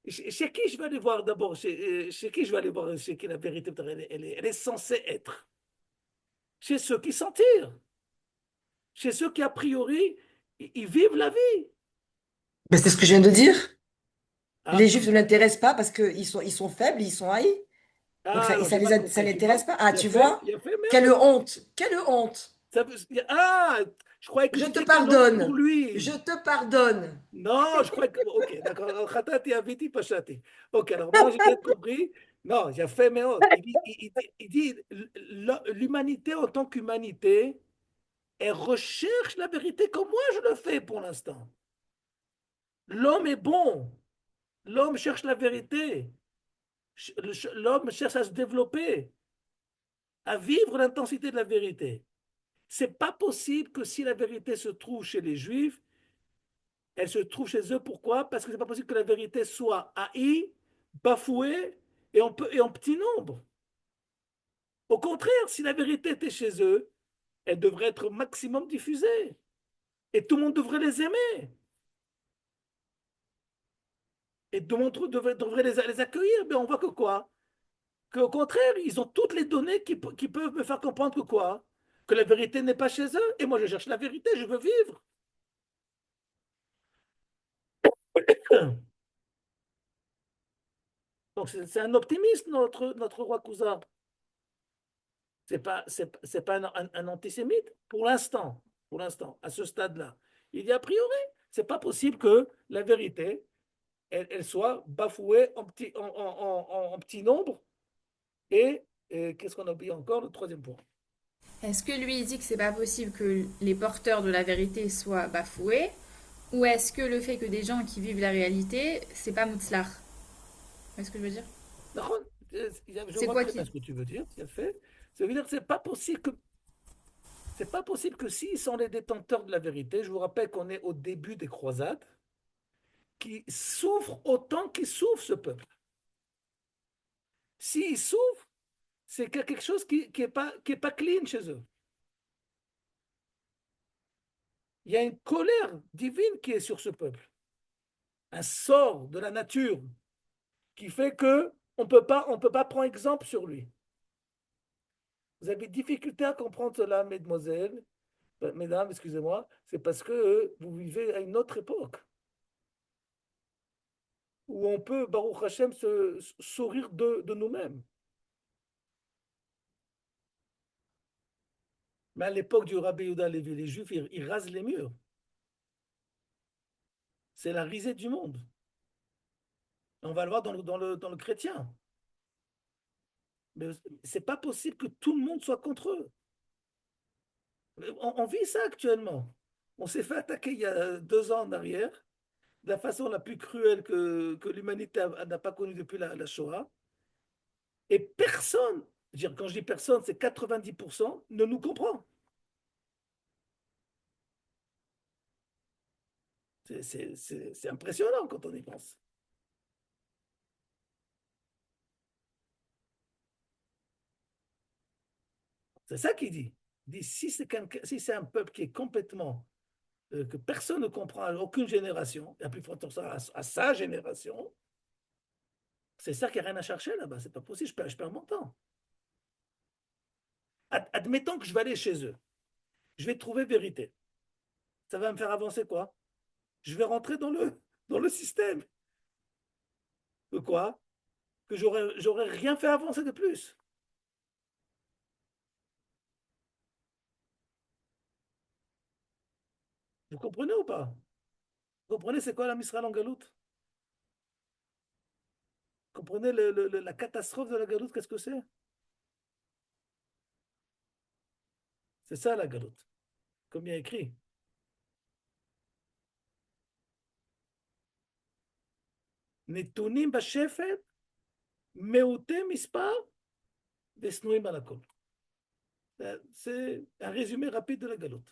Chez qui je vais aller voir d'abord? Chez qui je vais aller voir? Chez qui la vérité, elle est censée être? Chez ceux qui s'en tirent. Chez ceux qui, a priori, ils vivent la vie. Mais c'est ce que je viens de dire. Ah, Les Juifs ne l'intéressent pas parce qu'ils sont faibles, ils sont haïs. Donc ah, alors ça j'ai mal ça compris, tu vois? l'intéresse pas. Ah, Il a tu fait, vois? il a fait, Quelle merde. honte! Quelle honte! Ah, je croyais que Je tu te disais quelle honte pour pardonne. Je lui. te pardonne. Non, je crois que. Ok, d'accord. Khatati aviti pashati. Ok, alors maintenant j'ai bien compris. Non, j'ai fait mes hontes. Il dit l'humanité en tant qu'humanité, elle recherche la vérité comme moi je le fais pour l'instant. L'homme est bon. L'homme cherche la vérité. L'homme cherche à se développer, à vivre l'intensité de la vérité. C'est pas possible que si la vérité se trouve chez les Juifs, elle se trouve chez eux. Pourquoi? Parce que c'est pas possible que la vérité soit haïe, bafouée et en petit nombre. Au contraire, si la vérité était chez eux, elle devrait être au maximum diffusée. Et tout le monde devrait les aimer. Et tout le monde devrait les accueillir. Mais on voit que quoi? Qu'au contraire, ils ont toutes les données qui peuvent me faire comprendre que quoi? Que la vérité n'est pas chez eux. Et moi, je cherche la vérité, je veux vivre. Donc, c'est un optimiste, notre roi Cousin. C'est pas un antisémite pour l'instant, à ce stade-là. Il dit a priori, c'est pas possible que la vérité, elle soit bafouée en petit nombre. Et qu'est-ce qu'on a oublié encore? Le troisième point. Est-ce que lui il dit que c'est pas possible que les porteurs de la vérité soient bafoués? Ou est-ce que le fait que des gens qui vivent la réalité, c'est pas Mutzlach? Est-ce que je veux dire? D'accord. Je C'est vois quoi très bien qui... ce que tu veux dire, tout à fait. Ça veut dire que c'est pas possible que s'ils sont les détenteurs de la vérité, je vous rappelle qu'on est au début des croisades, qui souffrent autant qu'ils souffrent ce peuple. S'ils souffrent, c'est quelque chose qui est pas clean chez eux. Il y a une colère divine qui est sur ce peuple, un sort de la nature qui fait que on peut pas prendre exemple sur lui. Vous avez difficulté à comprendre cela, mesdames, excusez-moi, c'est parce que vous vivez à une autre époque où on peut, Baruch Hashem, sourire de nous-mêmes. Mais à l'époque du Rabbi Yehuda Lévi, les Juifs, ils rasent les murs. C'est la risée du monde. On va le voir dans le chrétien. Mais c'est pas possible que tout le monde soit contre eux. On vit ça actuellement. On s'est fait attaquer il y a 2 ans en arrière, de la façon la plus cruelle que l'humanité n'a pas connue depuis la Shoah. Et personne, quand je dis personne, c'est 90%, ne nous comprend. C'est impressionnant quand on y pense. C'est ça qu'il dit. Il dit si c'est un peuple qui est complètement, que personne ne comprend à aucune génération, et à plus forte à sa génération, c'est ça qu'il n'y a rien à chercher là-bas. C'est pas possible, je perds mon temps. Admettons que je vais aller chez eux. Je vais trouver vérité. Ça va me faire avancer quoi? Je vais rentrer dans le système. De quoi? Que j'aurais rien fait avancer de plus. Vous comprenez ou pas? Vous comprenez c'est quoi la Misra en galoute? Vous comprenez la catastrophe de la galoute? Qu'est-ce que c'est? C'est ça la galoute. Comme il y a écrit. Netunim bashefet, meute mispar, vesnuim alakol. C'est un résumé rapide de la galoute.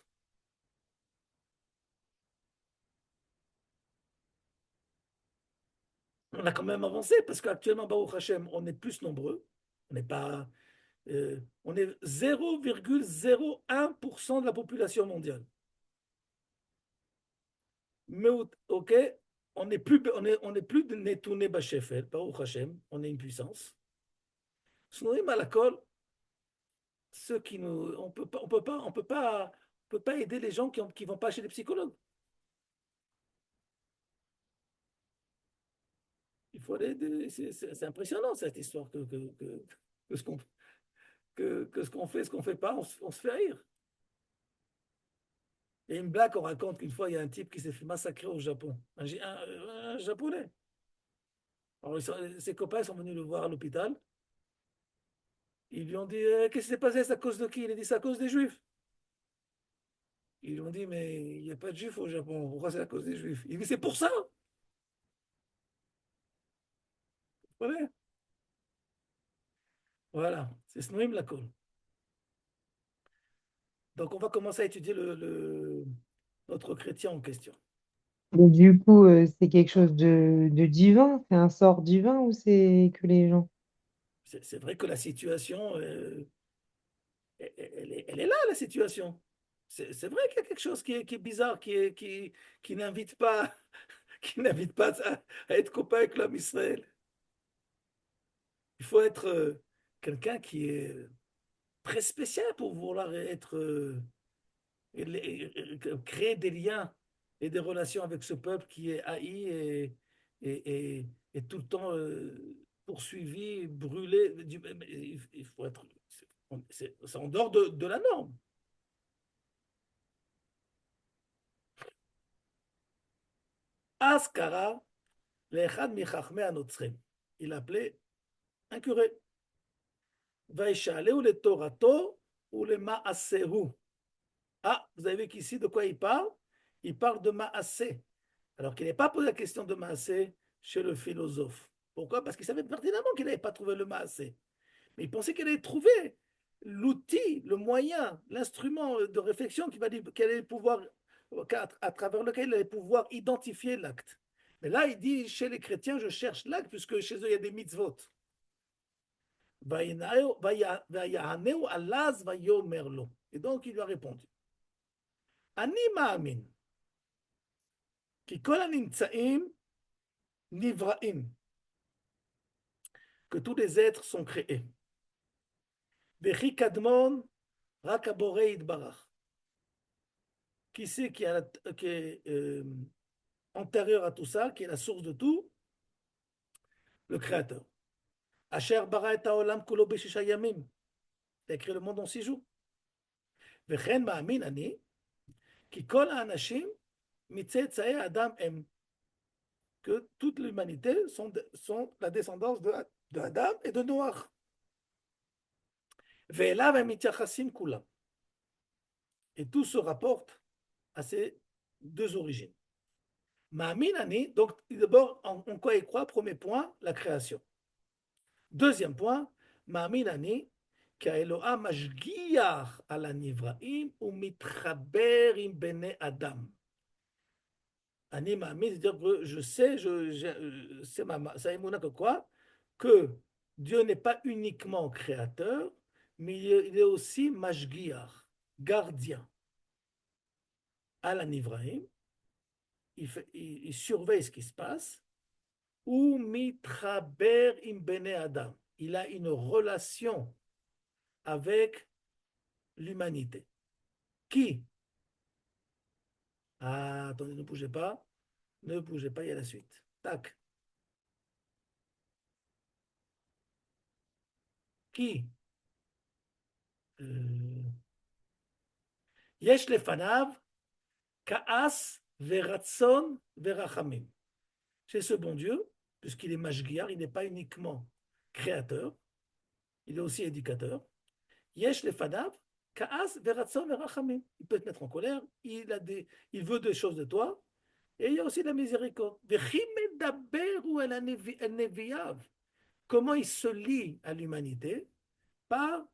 On a quand même avancé parce qu'actuellement, Baruch Hashem, on est plus nombreux. On n'est pas. On est 0,01% de la population mondiale. Mais, ok, on est plus de Netouné Bachefel, Baruch Hashem, on est une puissance. Snouim à la colle, ceux qui nous. On peut pas aider les gens qui vont pas chez les psychologues. Il faut aller. C'est impressionnant cette histoire que ce qu'on fait, ce qu'on fait pas, on se fait rire. Il y a une blague qu'on raconte qu'une fois, il y a un type qui s'est fait massacrer au Japon, un Japonais. Alors, ses copains sont venus le voir à l'hôpital. Ils lui ont dit qu'est-ce qui s'est passé? C'est à cause de qui? Il a dit c'est à cause des Juifs. Ils lui ont dit mais il n'y a pas de Juifs au Japon. Pourquoi c'est à cause des Juifs? Il dit c'est pour ça. Ouais. Voilà, c'est Snoim la colle. Donc on va commencer à étudier notre chrétien en question. Mais du coup, c'est quelque chose de divin, c'est un sort divin ou c'est que les gens? C'est vrai que la situation, elle est là, la situation. C'est vrai qu'il y a quelque chose qui est bizarre, qui n'invite pas, qui n'invite pas à être copain avec l'homme Israël. Il faut être quelqu'un qui est très spécial pour vouloir être, créer des liens et des relations avec ce peuple qui est haï et tout le temps poursuivi, brûlé. Il faut être, c'est en dehors de la norme. Askara, l'echad michachme anotzrem. Il appelait un curé. Vaishaleu le Torato ou le Maasehu. Ah, vous avez vu qu'ici, de quoi il parle? Il parle de Maasé. Alors qu'il n'est pas posé la question de Maasé chez le philosophe. Pourquoi? Parce qu'il savait pertinemment qu'il n'avait pas trouvé le Maasé. Mais il pensait qu'il allait trouver l'outil, le moyen, l'instrument de réflexion qu'elle allait pouvoir, à travers lequel il allait pouvoir identifier l'acte. Mais là, il dit, chez les chrétiens, je cherche l'acte, puisque chez eux, il y a des mitzvot. Vayahaneu alaz vayomer lo. Et donc, il lui a répondu. Ani ma'amin. Ki kol hanimtsaim nivraim. Que tous les êtres sont créés. Vechi kadmon rak haborei yitbarach. Qui c'est qui est antérieur à tout ça, qui est la source de tout? le Créateur. Asher bara et haolam kulo b'shisha yamim. Il a créé le monde en 6 jours. Vechen ma'amin ani, ki kol ha'anashim mitzeitzai Adam em. Que toute l'humanité sont la descendance de Adam et de Noach. Ve'elav em mityachasim kulam. Et tout se rapporte à ces 2 origines. Ma'amin ani, donc d'abord, en quoi il croit? Premier point, la création. Deuxième point, Ma'amin ani, qu'Eloah mashgiach al hanivraim umitchaber im bnei Adam. Ani ma'amin, c'est-à-dire que je sais, c'est ma émouna que quoi? Que Dieu n'est pas uniquement créateur, mais il est aussi mashgiach, gardien. Al hanivraim, il surveille ce qui se passe. Ou mitraber im bene Adam. Il a une relation avec l'humanité. Qui? Ah, attendez, ne bougez pas. Ne bougez pas, il y a la suite. Tac. Qui? Yesh lefanav ka'as veratson verachamim. C'est ce bon Dieu, puisqu'il est mashgiar, il n'est pas uniquement créateur, il est aussi éducateur. Yesh lefanav ka'as veratson verachamim. Il peut te mettre en colère, il veut des choses de toi, et il y a aussi la miséricorde. Comment il se lie à l'humanité? Par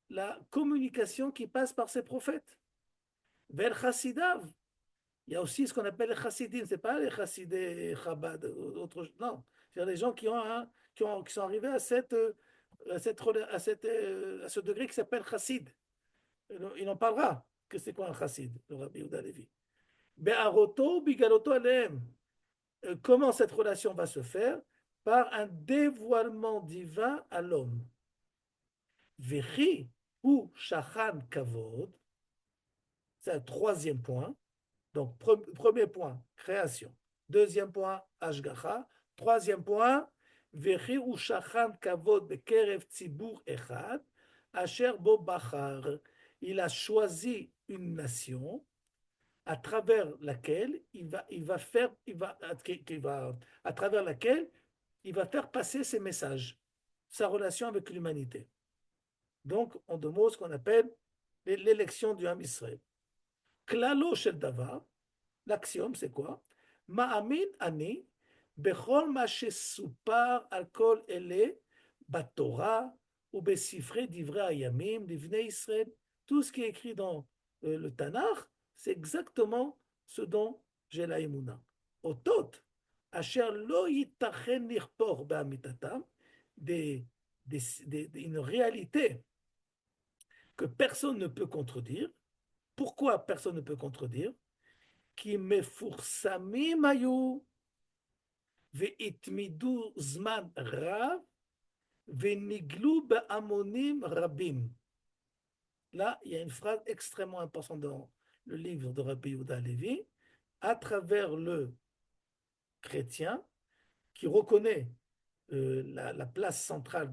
la communication qui passe par ses prophètes. Vers chassidav. Il y a aussi ce qu'on appelle les chassidim. Ce n'est pas les chassidés Chabad, non. C'est les gens qui sont arrivés à ce degré qui s'appelle chassid. Il en parlera que c'est quoi un chassid, le Rabbi Yehuda Levi. Be'aroto bigaloto aleem. Comment cette relation va se faire? Par un dévoilement divin à l'homme. Vechi ou shachan kavod. C'est un 3e point. Donc, premier point, création. 2e point, ashgacha. 3e point, vechi ou shachan kavod bekerev tzibur echad, asher bo bachar. Il a choisi une nation à travers laquelle à travers laquelle il va faire passer ses messages, sa relation avec l'humanité. Donc, en 2 mots, ce qu'on appelle l'élection du Ham Israël. Klalo shel davar, l'axiome, c'est quoi? Ma'amin ani, bechol ma shesupar al kol ele, batorah, ou besifre divrei hayamim, livnei Israël. Tout ce qui est écrit dans le Tanakh, c'est exactement ce dont j'ai la émouna. Otot, asher lo yitachen lirpor be'amitatam, une réalité que personne ne peut contredire. Pourquoi personne ne peut contredire? Ki mefursamim hayu ve'itmidu zman rav ve'niglu be'amonim rabim. Là, il y a une phrase extrêmement importante dans le livre de Rabbi Yehuda Levi, à travers le chrétien qui reconnaît la place centrale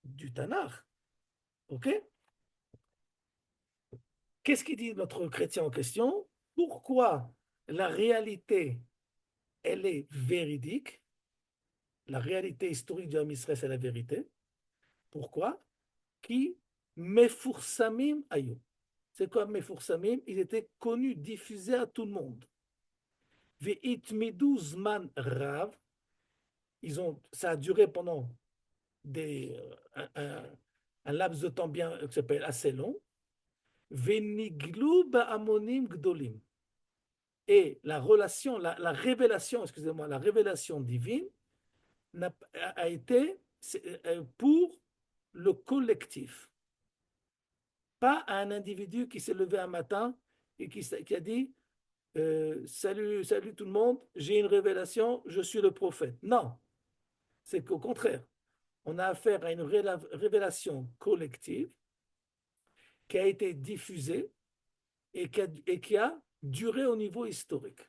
du Tanakh. Ok? Qu'est-ce qu'il dit notre chrétien en question? Pourquoi la réalité, elle est véridique? La réalité historique du Ham Israël, c'est la vérité. Pourquoi? Qui mefursamim ayu. C'est quoi mefursamim? Ils étaient connus, diffusés à tout le monde. Ve'itmidu zman rav. Ça a duré pendant un laps de temps bien qui s'appelle assez long. Ve'niglu ba'amonim gdolim. Et la révélation, excusez-moi, la révélation divine a été pour le collectif. Pas à un individu qui s'est levé un matin et qui a dit salut, salut tout le monde, j'ai une révélation, je suis le prophète. Non, c'est qu'au contraire, on a affaire à une révélation collective qui a été diffusée et qui a duré au niveau historique.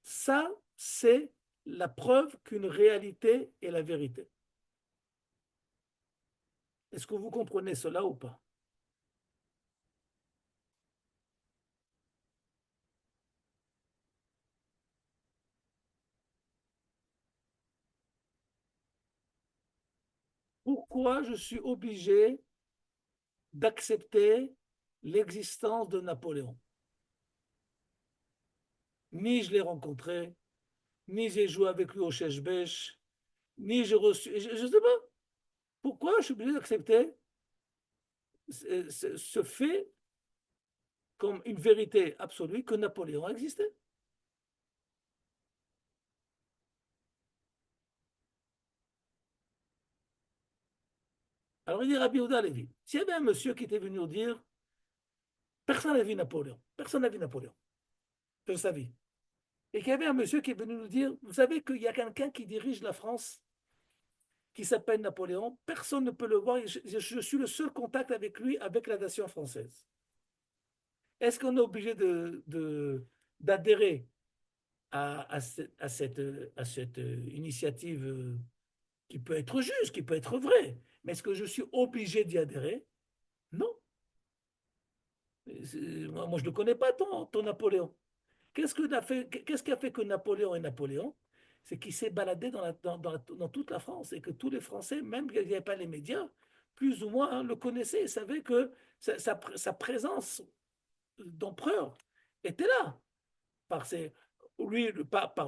Ça, c'est la preuve qu'une réalité est la vérité. Est-ce que vous comprenez cela ou pas? Pourquoi je suis obligé d'accepter l'existence de Napoléon? Ni je l'ai rencontré, ni j'ai joué avec lui au Cheshbesh, ni j'ai reçu. Je ne sais pas pourquoi je suis obligé d'accepter ce fait comme une vérité absolue que Napoléon a existé. Alors il dit Rabbi Yehuda Levi, s'il y avait un monsieur qui était venu nous dire, personne n'a vu Napoléon, personne n'a vu Napoléon de sa vie, et qu'il y avait un monsieur qui est venu nous dire, vous savez qu'il y a quelqu'un qui dirige la France, qui s'appelle Napoléon, personne ne peut le voir, je suis le seul contact avec lui, avec la nation française. Est-ce qu'on est obligé d'adhérer à cette initiative qui peut être juste, qui peut être vraie, mais est-ce que je suis obligé d'y adhérer? Non. Moi, je ne le connais pas, ton Napoléon. Qu'est-ce qui a fait que Napoléon est Napoléon? C'est qu'il s'est baladé dans toute la France et que tous les Français, même s'il n'y avait pas les médias, plus ou moins le connaissaient et savaient que sa présence d'empereur était là, par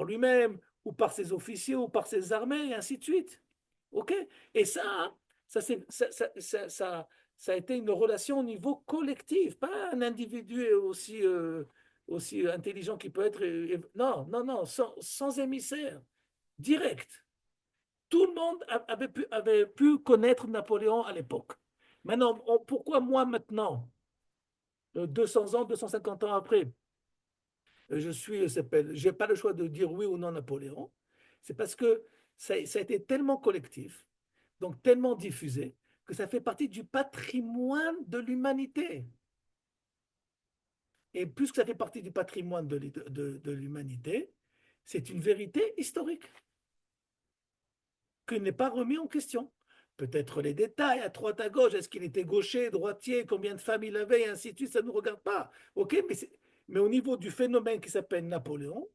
lui-même, ou par ses officiers, ou par ses armées, et ainsi de suite. OK? Et ça a été une relation au niveau collectif, pas un individu aussi intelligent qu'il peut être. Non, non, non, sans émissaire, direct. Tout le monde avait pu connaître Napoléon à l'époque. Maintenant, pourquoi moi maintenant, 200 ans, 250 ans après, j'ai pas le choix de dire oui ou non à Napoléon, c'est parce que ça a été tellement collectif, donc tellement diffusé, que ça fait partie du patrimoine de l'humanité. Et puisque ça fait partie du patrimoine de l'humanité, c'est une vérité historique qui n'est pas remis en question. Peut-être les détails à droite à gauche, est-ce qu'il était gaucher, droitier, combien de femmes il avait, et ainsi de suite, ça ne nous regarde pas. Ok, mais au niveau du phénomène qui s'appelle Napoléon,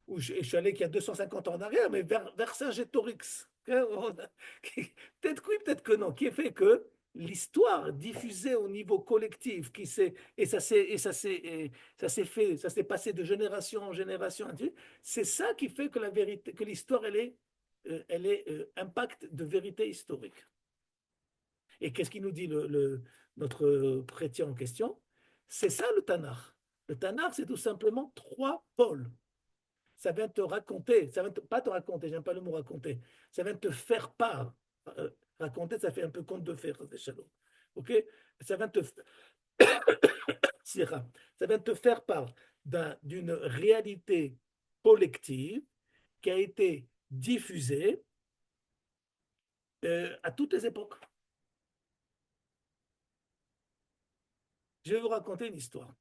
où je suis allé qu'il y a 250 ans en arrière, mais vers Saint-Gétorix. Peut-être que oui, peut-être que non, qui fait que l'histoire diffusée au niveau collectif, ça s'est passé de génération en génération, c'est ça qui fait que la vérité, que l'histoire, elle est impact de vérité historique. Et qu'est-ce qu'il nous dit notre chrétien en question? C'est ça le Tanakh. Le Tanakh, c'est tout simplement 3 pôles. Ça vient te raconter, pas te raconter, j'aime pas le mot raconter, ça vient te faire part. Raconter, ça fait un peu conte de fer, ok? Ça vient te, ça vient te faire part d'une réalité collective qui a été diffusée à toutes les époques. Je vais vous raconter une histoire.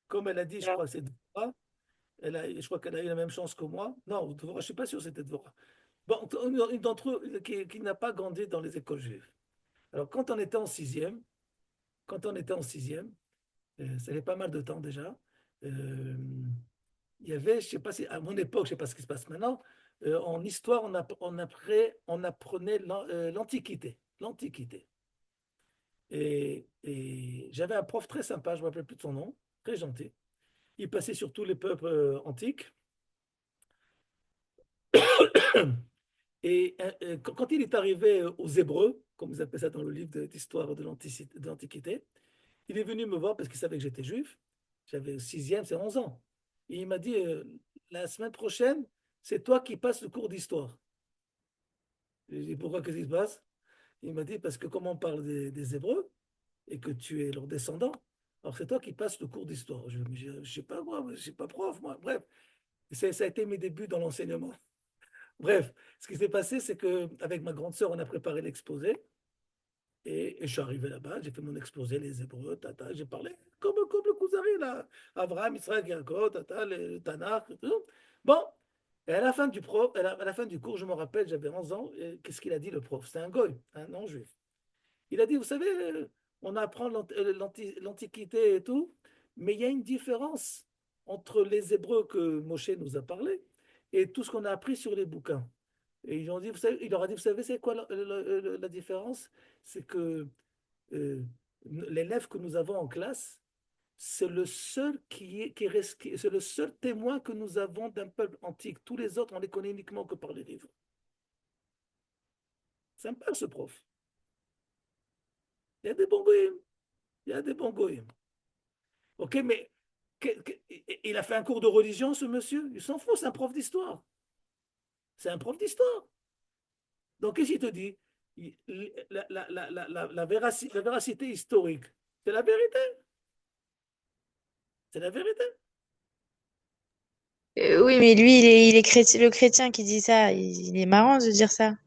Comme elle a dit, je crois, c'est Dvorah, je crois qu'elle a eu la même chance que moi. Non, Dvorah, je ne suis pas sûr que c'était Dvorah. Bon, une d'entre eux qui n'a pas grandi dans les écoles juives. Alors, quand on était en sixième, ça fait pas mal de temps déjà, euh, il y avait, je ne sais pas si, à mon époque, je ne sais pas ce qui se passe maintenant, en histoire, on apprenait l'Antiquité. L'Antiquité. Et j'avais un prof très sympa, je ne me rappelle plus de son nom, très gentil. Il passait sur tous les peuples antiques. Et quand il est arrivé aux Hébreux, comme vous appelez ça dans le livre d'histoire de l'Antiquité, il est venu me voir parce qu'il savait que j'étais juif. J'avais sixième, c'est 11 ans. Et il m'a dit, la semaine prochaine, c'est toi qui passes le cours d'histoire. J'ai dit, pourquoi qu'est-ce qui se passe? Il m'a dit, parce que comme on parle des Hébreux et que tu es leur descendant, alors c'est toi qui passes le cours d'histoire. Je ne sais pas moi, je ne suis pas prof, moi. Bref, ça a été mes débuts dans l'enseignement. Bref, ce qui s'est passé, c'est qu'avec ma grande sœur, on a préparé l'exposé. Et je suis arrivé là-bas, j'ai fait mon exposé, les Hébreux, tata, j'ai parlé comme le Kuzari, là. Abraham, Israël, Yaakov, tata, le Tanakh, tout. Bon, Et à la fin du prof, à la fin du cours, je me rappelle, j'avais 11 ans, et qu'est-ce qu'il a dit le prof? C'était un goy, un non-juif. Il a dit, vous savez, on apprend l'Antiquité et tout, mais il y a une différence entre les Hébreux que Moshe nous a parlé et tout ce qu'on a appris sur les bouquins. Et ils ont dit, il leur a dit, vous savez, c'est quoi la différence? C'est que euh, l'élève que nous avons en classe, c'est le seul c'est le seul témoin que nous avons d'un peuple antique. Tous les autres, on les connaît uniquement que par les livres. Sympa ce prof. Il y a des bons goyim. Il y a des bons goyim. Ok, mais il a fait un cours de religion, ce monsieur? Il s'en fout, c'est un prof d'histoire. C'est un prof d'histoire. Donc, qu'est-ce qu'il te dit? La véracité historique, c'est la vérité. C'est la vérité. Oui, mais lui, il est le chrétien qui dit ça. Il est marrant de dire ça.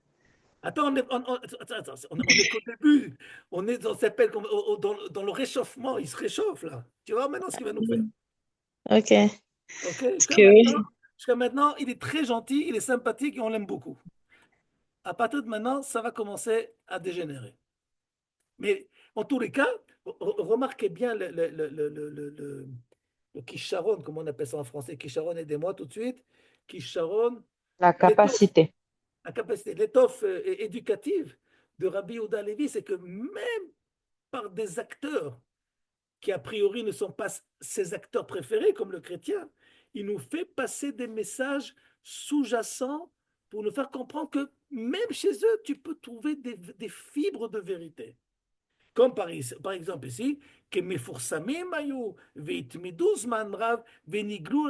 Attends, on est qu'au début. On est dans, dans le réchauffement. Il se réchauffe, là. Tu vois maintenant ce qu'il va nous faire. Mm. Ok. Ok, Parce que jusqu'à maintenant, il est très gentil, il est sympathique et on l'aime beaucoup. À partir de maintenant, ça va commencer à dégénérer. Mais en tous les cas, remarquez bien le Kisharon, comme on appelle ça en français. Kisharon, aidez-moi tout de suite. Kisharon, La l'étoffe, capacité. la capacité, l'étoffe éducative de Rabbi Yehuda Levi, c'est que même par des acteurs qui a priori ne sont pas ses acteurs préférés, comme le chrétien, il nous fait passer des messages sous-jacents pour nous faire comprendre que même chez eux, tu peux trouver des fibres de vérité. Comme par exemple ici, que מפורסמים היו והתמידו זמן רב ונגלו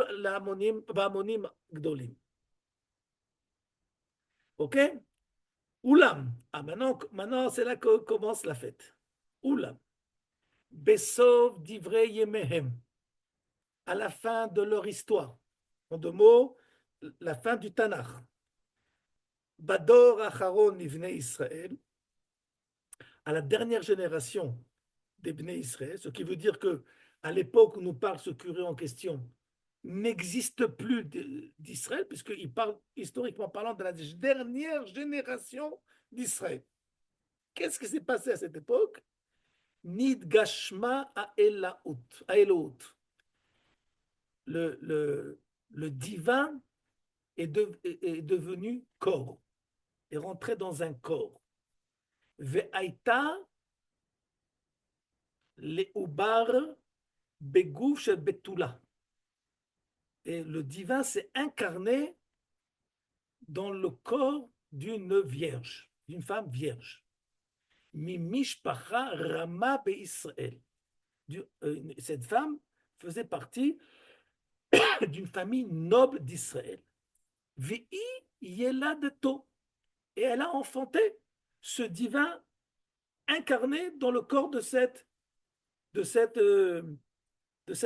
בהמונים גדולים. Ok? Oulam. Ah, maintenant c'est là que commence la fête. Oulam. Besov divrei yemehem. À la fin de leur histoire. En deux mots, la fin du Tanakh. Bador Acharon Nivnei Israël. À la dernière génération des Bnei Israël, ce qui veut dire que à l'époque où nous parle ce curé en question, n'existe plus d'Israël, puisqu'il parle historiquement parlant de la dernière génération d'Israël. Qu'est-ce qui s'est passé à cette époque? Nid Gashma à Elohut. Le divin est devenu corps, est rentré dans un corps. Ve'aita le'ubar begouf shel betula. Et le divin s'est incarné dans le corps d'une vierge, d'une femme vierge. Mimishpacha Rama Israël. Cette femme faisait partie d'une famille noble d'Israël. Vi'i Yeladeto. Et elle a enfanté ce divin incarné dans le corps de cette, de cette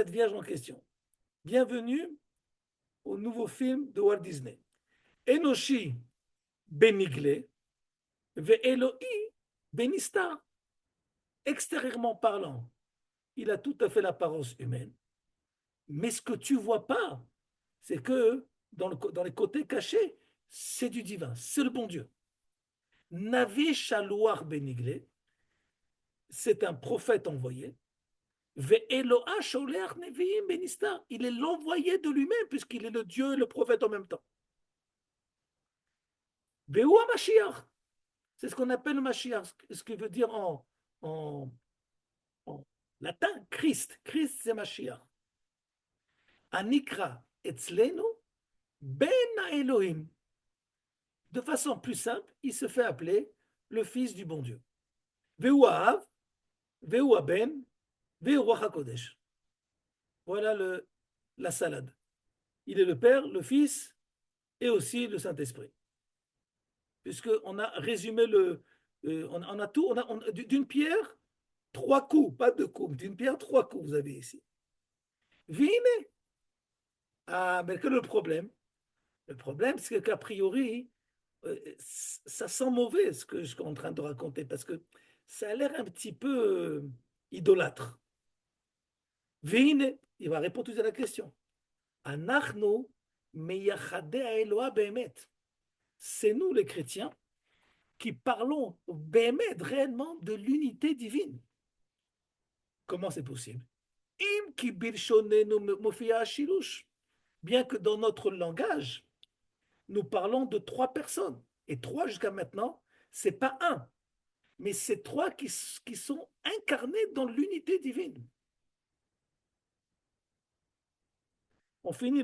vierge en question. Bienvenue au nouveau film de Walt Disney. Enoshi Benigle, Ve'Eloi Benistar. Extérieurement parlant, il a tout à fait l'apparence humaine. Mais ce que tu ne vois pas, c'est que dans les côtés cachés, c'est du divin, c'est le bon Dieu. Navi Shalouar Benigle, c'est un prophète envoyé. Ve'Eloah Sholeach Neviim Benistar, il est l'envoyé de lui-même, puisqu'il est le Dieu et le prophète en même temps. Ve'Hu Mashiach, c'est ce qu'on appelle le Mashiach, ce qui veut dire en latin, Christ. Christ, c'est Mashiach. Anikra etzlenu ben Elohim. De façon plus simple, il se fait appeler le fils du bon Dieu. Ve'hu Ha'av, Ve'hu Haben, Ve'hu Ruach HaKodesh. Voilà la salade. Il est le Père, le Fils et aussi le Saint-Esprit. Puisqu'on a résumé on a tout, d'une pierre, trois coups, pas deux coups, d'une pierre, trois coups, vous avez ici. Vine. Ah, mais quel est le problème? Le problème, c'est qu'a priori, ça sent mauvais ce que je suis en train de raconter, parce que ça a l'air un petit peu idolâtre. Vine, il va répondre à la question. Anachnu Meyachadeh Eloah Behemet. C'est nous les chrétiens qui parlons Behemet, réellement de l'unité divine. Comment c'est possible? Im ki bilshonenu mofia shilush. Bien que dans notre langage, nous parlons de trois personnes. Et trois jusqu'à maintenant, c'est pas un, mais c'est trois qui sont incarnés dans l'unité divine. On finit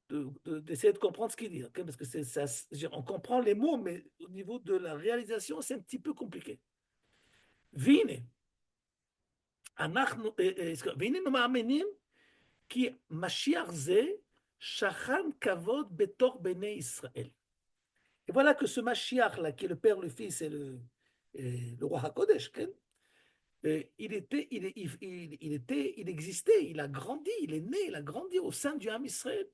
d'essayer de comprendre ce qu'il dit, okay? Parce que ça, on comprend les mots, mais au niveau de la réalisation, c'est un petit peu compliqué. והנה, nous מאמינים כי משיח זה שכן כבוד בתוך בני ישראל. Et voilà que ce Mashiach là, qui est le Père, le Fils et le Roi HaKodesh, il existait, il a grandi, il est né, il a grandi au sein du Ham Israël.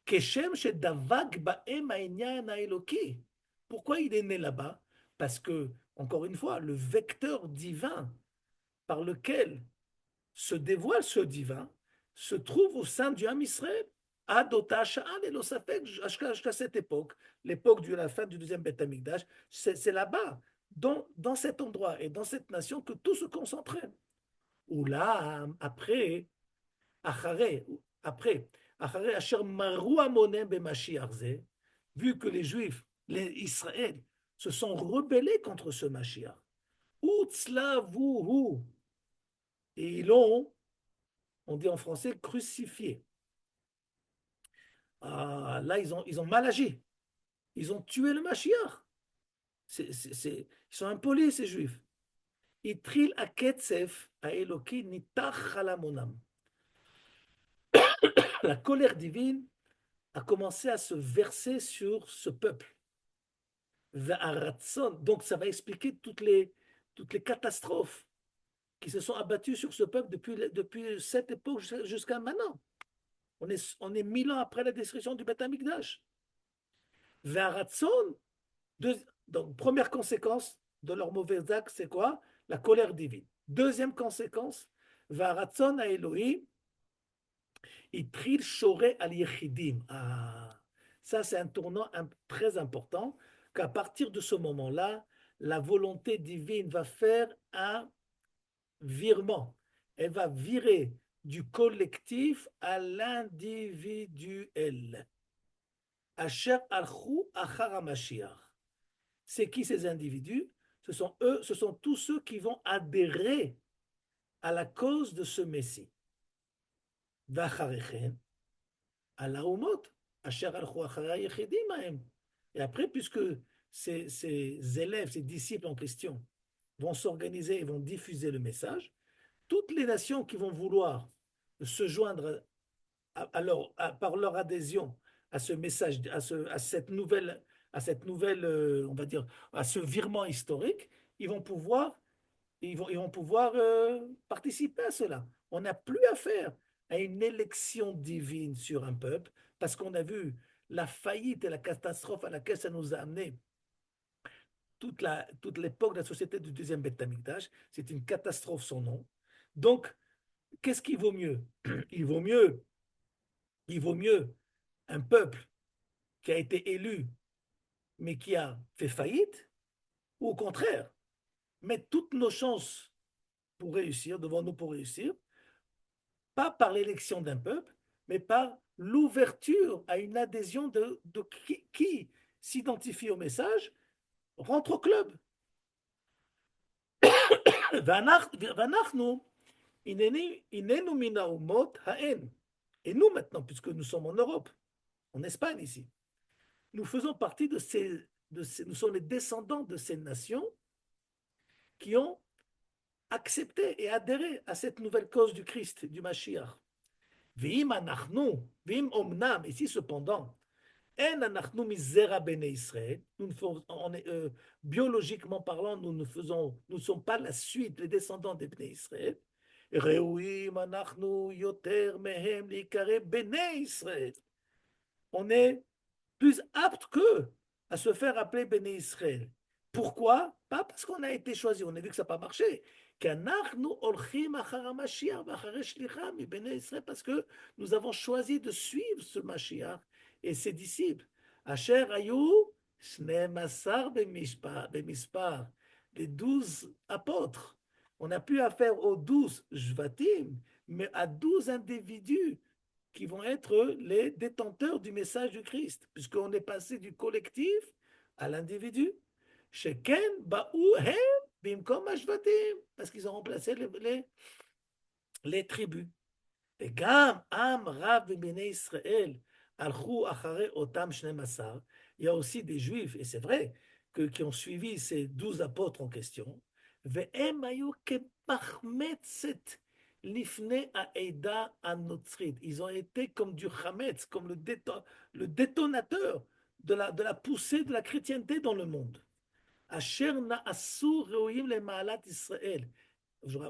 Keshem shedavak ba'em ha'inyan ha'eloki. Pourquoi il est né là-bas? Parce que, encore une fois, le vecteur divin par lequel se dévoile ce divin se trouve au sein du Ham Israël. Jusqu'à cette époque, l'époque de la fin du deuxième Beth Amikdash, c'est là-bas, dans cet endroit et dans cette nation que tout se concentrait. Ou là, après, Asher Maru Amonem Bemashiach Zeh, vu que les Juifs, les Israël, se sont rebellés contre ce Mashiach, Utzlavuhu, et ils l'ont, on dit en français, crucifié. Ah, là, ils ont mal agi. Ils ont tué le Mashiach. Ils sont impolis, ces Juifs. Itril aketsef a Eloki nitach halamonam. La colère divine a commencé à se verser sur ce peuple. Donc, ça va expliquer toutes les catastrophes qui se sont abattues sur ce peuple depuis cette époque jusqu'à maintenant. On est 1000 ans après la destruction du Beth Amikdash. Donc, première conséquence de leur mauvais acte, c'est quoi? La colère divine. Deuxième conséquence, Varatzon à Elohim, Itril Shore al Yechidim. Ça, c'est un tournant très important, qu'à partir de ce moment-là, la volonté divine va faire un virement. Elle va virer du collectif à l'individuel. Asher alchou achar HaMashiach. C'est qui ces individus? Ce sont tous ceux qui vont adhérer à la cause de ce Messie. Vacharechen, ala umot, asher alchou achar yechidim haem. Et après, puisque ces élèves, ces disciples en question vont s'organiser et vont diffuser le message, toutes les nations qui vont vouloir se joindre par leur adhésion à ce message, à cette nouvelle, on va dire, à ce virement historique, ils vont pouvoir participer à cela. On n'a plus affaire à une élection divine sur un peuple, parce qu'on a vu la faillite et la catastrophe à laquelle ça nous a amené toute l'époque de la société du deuxième Beth Amikdash. C'est une catastrophe sans nom. Donc, qu'est-ce qui vaut mieux? Il vaut mieux un peuple qui a été élu, mais qui a fait faillite, ou au contraire, mettre toutes nos chances pour réussir, devant nous pour réussir, pas par l'élection d'un peuple, mais par l'ouverture à une adhésion de qui s'identifie au message, rentre au club. Et nous maintenant, puisque nous sommes en Europe, en Espagne ici, nous faisons partie nous sommes les descendants de ces nations qui ont accepté et adhéré à cette nouvelle cause du Christ, du Mashiach. V'im anachnu, v'im omnam, ici cependant, en anachnu mizera bnei Israël, biologiquement parlant, nous ne sommes pas la suite, les descendants des Bnei Israël. Reuim anachnu yoter mehem likare bnei Israël. On est plus apte qu'eux à se faire appeler Bnei Israël. Pourquoi? Pas parce qu'on a été choisi, on a vu que ça n'a pas marché. qu'Anachnu olchim achar HaMashiach v'achar shlicham mibnei Israël, parce que nous avons choisi de suivre ce Mashiach et ses disciples. Asher hayu shnemasar bemispar, les 12 apôtres. On n'a plus affaire aux 12 Jvatim, mais à 12 individus qui vont être les détenteurs du message du Christ, puisqu'on est passé du collectif à l'individu. Sheken ba'u hem bimkom hashvatim, parce qu'ils ont remplacé les tribus. וגם עם רב מבני ישראל הלכו אחרי אותם 12. Il y a aussi des juifs, et c'est vrai, qui ont suivi ces 12 apôtres en question. והם היו כמחמצת לפני העדה הנוצרית. Ils ont été comme du chametz, comme le détonateur de la poussée de la chrétienté dans le monde. Asher na'asu re'oim le ma'alat Israël.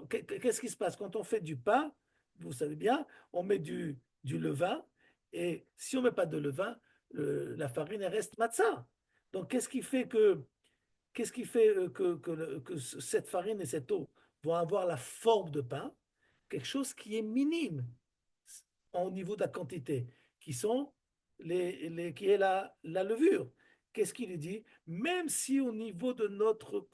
Qu'est-ce qui se passe quand on fait du pain? Vous savez bien, on met du levain, et si on ne met pas de levain, la farine elle reste matzah. Donc qu'est-ce qui fait que cette farine et cette eau vont avoir la forme de pain? Quelque chose qui est minime au niveau de la quantité, qui qui est la levure. Qu'est-ce qu'il dit? Même si au niveau de notre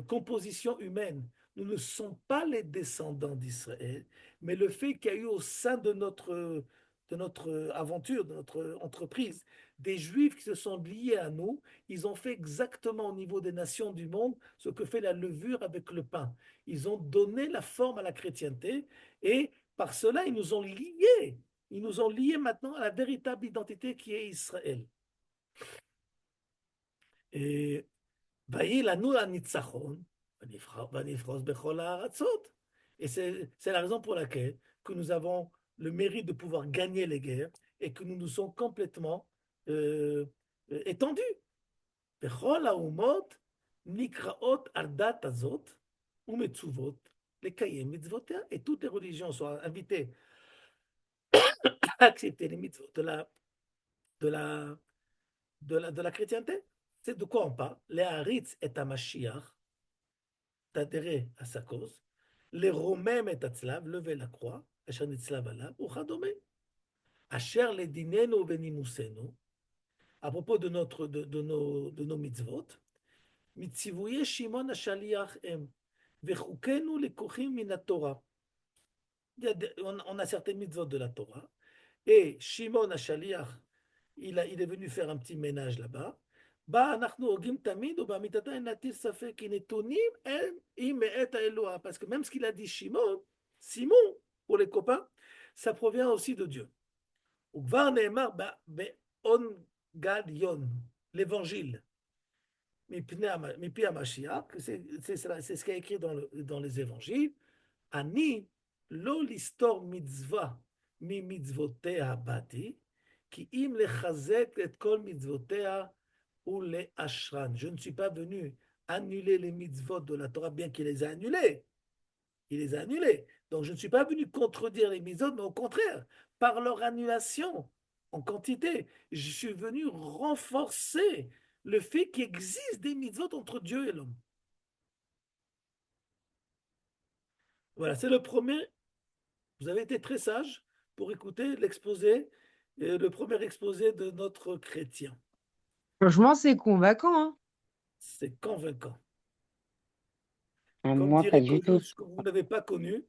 composition humaine, nous ne sommes pas les descendants d'Israël, mais le fait qu'il y a eu au sein de notre aventure, de notre entreprise, des Juifs qui se sont liés à nous, ils ont fait exactement au niveau des nations du monde ce que fait la levure avec le pain. Ils ont donné la forme à la chrétienté, et par cela, ils nous ont liés. Ils nous ont liés maintenant à la véritable identité qui est Israël. Et ויהי לנו הניצחון, ונפרוס בכל הארצות. Et c'est la raison pour laquelle que nous avons le mérite de pouvoir gagner les guerres et que nous nous sommes complètement étendus. בכל האומות נקראות על דת הזאת ומצוות לקיים מצוותיה. Et toutes les religions sont invitées à accepter les mitzvot de la chrétienté. C'est de quoi on parle? Les haritz et Mashiach, d'adhérer à sa cause. Les romem et atzlav, lever la croix, asher nitzlav alav, ou chadome. Asher le dinenu venimusenu, à propos de nos mitzvot, mitzivuye Shimon hashaliach em, vechukenu lekuchim min Torah. On a certaines mitzvot de la Torah, et Shimon hashaliach, il est venu faire un petit ménage là-bas. בה אנחנו הוגים תמיד, ובאמיתתה אין להטיל ספק, כי נתונים הם אם מאת האלוה. Parce que même ce qu'il a dit Simon, pour les copains, ça provient aussi de Dieu. וכבר נאמר באון גליון, l'évangile, מפי המשיח, c'est ce qui est écrit dans les évangiles, אני לא לסתור מצווה ממצוותיה באתי, כי אם לחזק את כל מצוותיה ou les ashran. Je ne suis pas venu annuler les mitzvot de la Torah, bien qu'il les a annulés. Il les a annulés. Donc je ne suis pas venu contredire les mitzvot, mais au contraire, par leur annulation en quantité, je suis venu renforcer le fait qu'il existe des mitzvot entre Dieu et l'homme. Voilà, c'est le premier. Vous avez été très sage pour écouter l'exposé, le premier exposé de notre chrétien. Franchement, c'est convaincant, hein. C'est convaincant. Ah, Comme moi, pas dirait du tout. Coluche, que vous n'avez pas connu,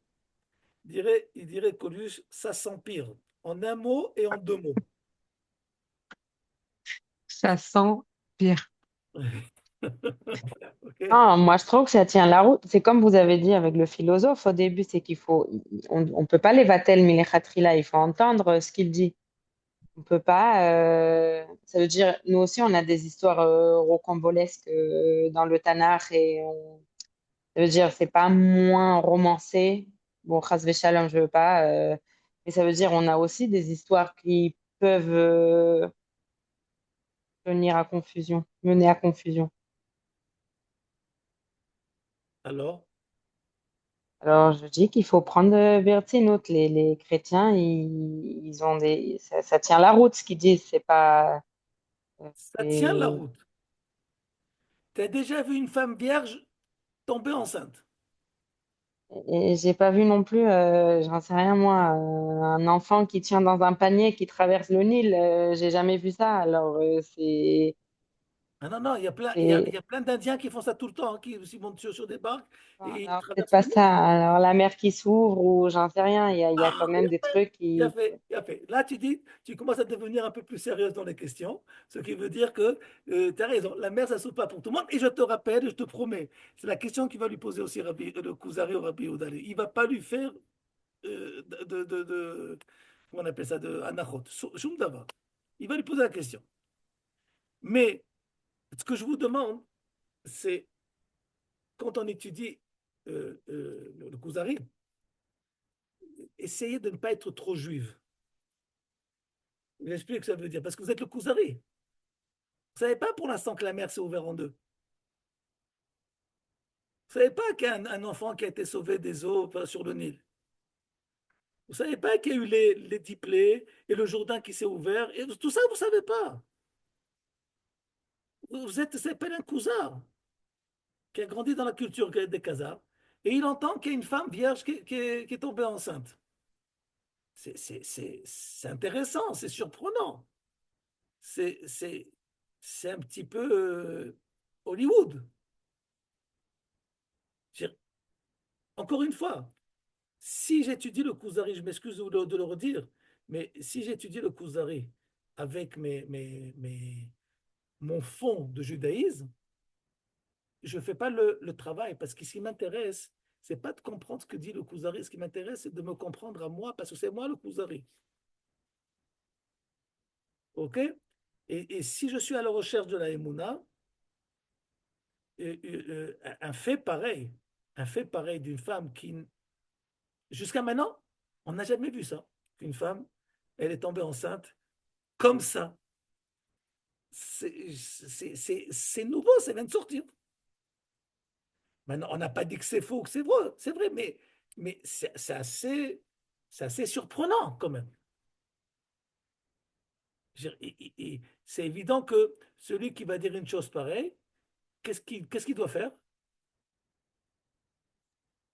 il dirait Coluche, ça s'empire en un mot et en deux mots. Ça sent pire. Ok. Ah, moi, je trouve que ça tient la route. C'est comme vous avez dit avec le philosophe au début, c'est on peut pas les vatel milechatrila, il faut entendre ce qu'il dit. On peut pas. Ça veut dire, nous aussi, on a des histoires rocambolesques dans le Tanakh ça veut dire, c'est pas moins romancé. Bon, chas v'shalom, je veux pas. Mais ça veut dire, on a aussi des histoires qui peuvent mener à confusion. Alors, Alors, je dis qu'il faut prendre Bertinout. Les chrétiens, ils ont ça tient la route, ce qu'ils disent. C'est pas. ça tient la c'est- route. Tu as déjà vu une femme vierge tomber enceinte? Et j'ai pas vu non plus, j'en sais rien moi, un enfant qui tient dans un panier qui traverse le Nil. J'ai jamais vu ça. Alors Ah non, non, il y c'est a plein d'Indiens qui font ça tout le temps, hein, qui montent sur des barques bon, et ils alors peut-être traversent pas le Nil. ça. Alors la mer qui s'ouvre ou j'en sais rien. Il y a Ah, quand même des trucs bien qui. fait, bien fait. Là, tu commences à devenir un peu plus sérieuse dans les questions, ce qui veut dire que tu as raison. La mer, ça ne s'ouvre pas pour tout le monde. Et je te rappelle, je te promets, c'est la question qu'il va lui poser aussi le Kuzari au Rabbi Oudali. Il ne va pas lui faire comment on appelle ça, de anachot, shum davar. Il va lui poser la question. Mais ce que je vous demande, c'est quand on étudie le Kuzari, essayez de ne pas être trop juive. Je vous explique ce que ça veut dire. Parce que vous êtes le Kuzari. Vous ne savez pas pour l'instant que la mer s'est ouverte en deux. Vous ne savez pas qu'il y a un enfant qui a été sauvé des eaux sur le Nil. Vous ne savez pas qu'il y a eu les 10 plaies et le Jourdain qui s'est ouvert. Et tout ça, vous ne savez pas. Vous êtes, ça s'appelle un Khuzar qui a grandi dans la culture des Khazars. Et il entend qu'il y a une femme vierge qui est tombée enceinte. C'est intéressant, c'est surprenant. C'est c'est- c'est un petit peu Hollywood. Encore une fois, si j'étudie le Kuzari, je m'excuse de le redire, mais si j'étudie le Kuzari avec mon fond de judaïsme, je ne fais pas le travail parce que ce qui m'intéresse, c'est pas de comprendre ce que dit le Kuzari. Ce qui m'intéresse, c'est de me comprendre à moi parce que c'est moi le Kuzari. OK? Et si je suis à la recherche de la Emouna, un fait pareil, un fait pareil d'une femme qui, jusqu'à maintenant, on n'a jamais vu ça. Une femme, elle est tombée enceinte comme ça. C'est nouveau, ça vient de sortir. Maintenant, on n'a pas dit que c'est faux, que c'est vrai, mais c'est assez surprenant quand même. C'est évident que celui qui va dire une chose pareille, qu'est-ce qu'il doit faire?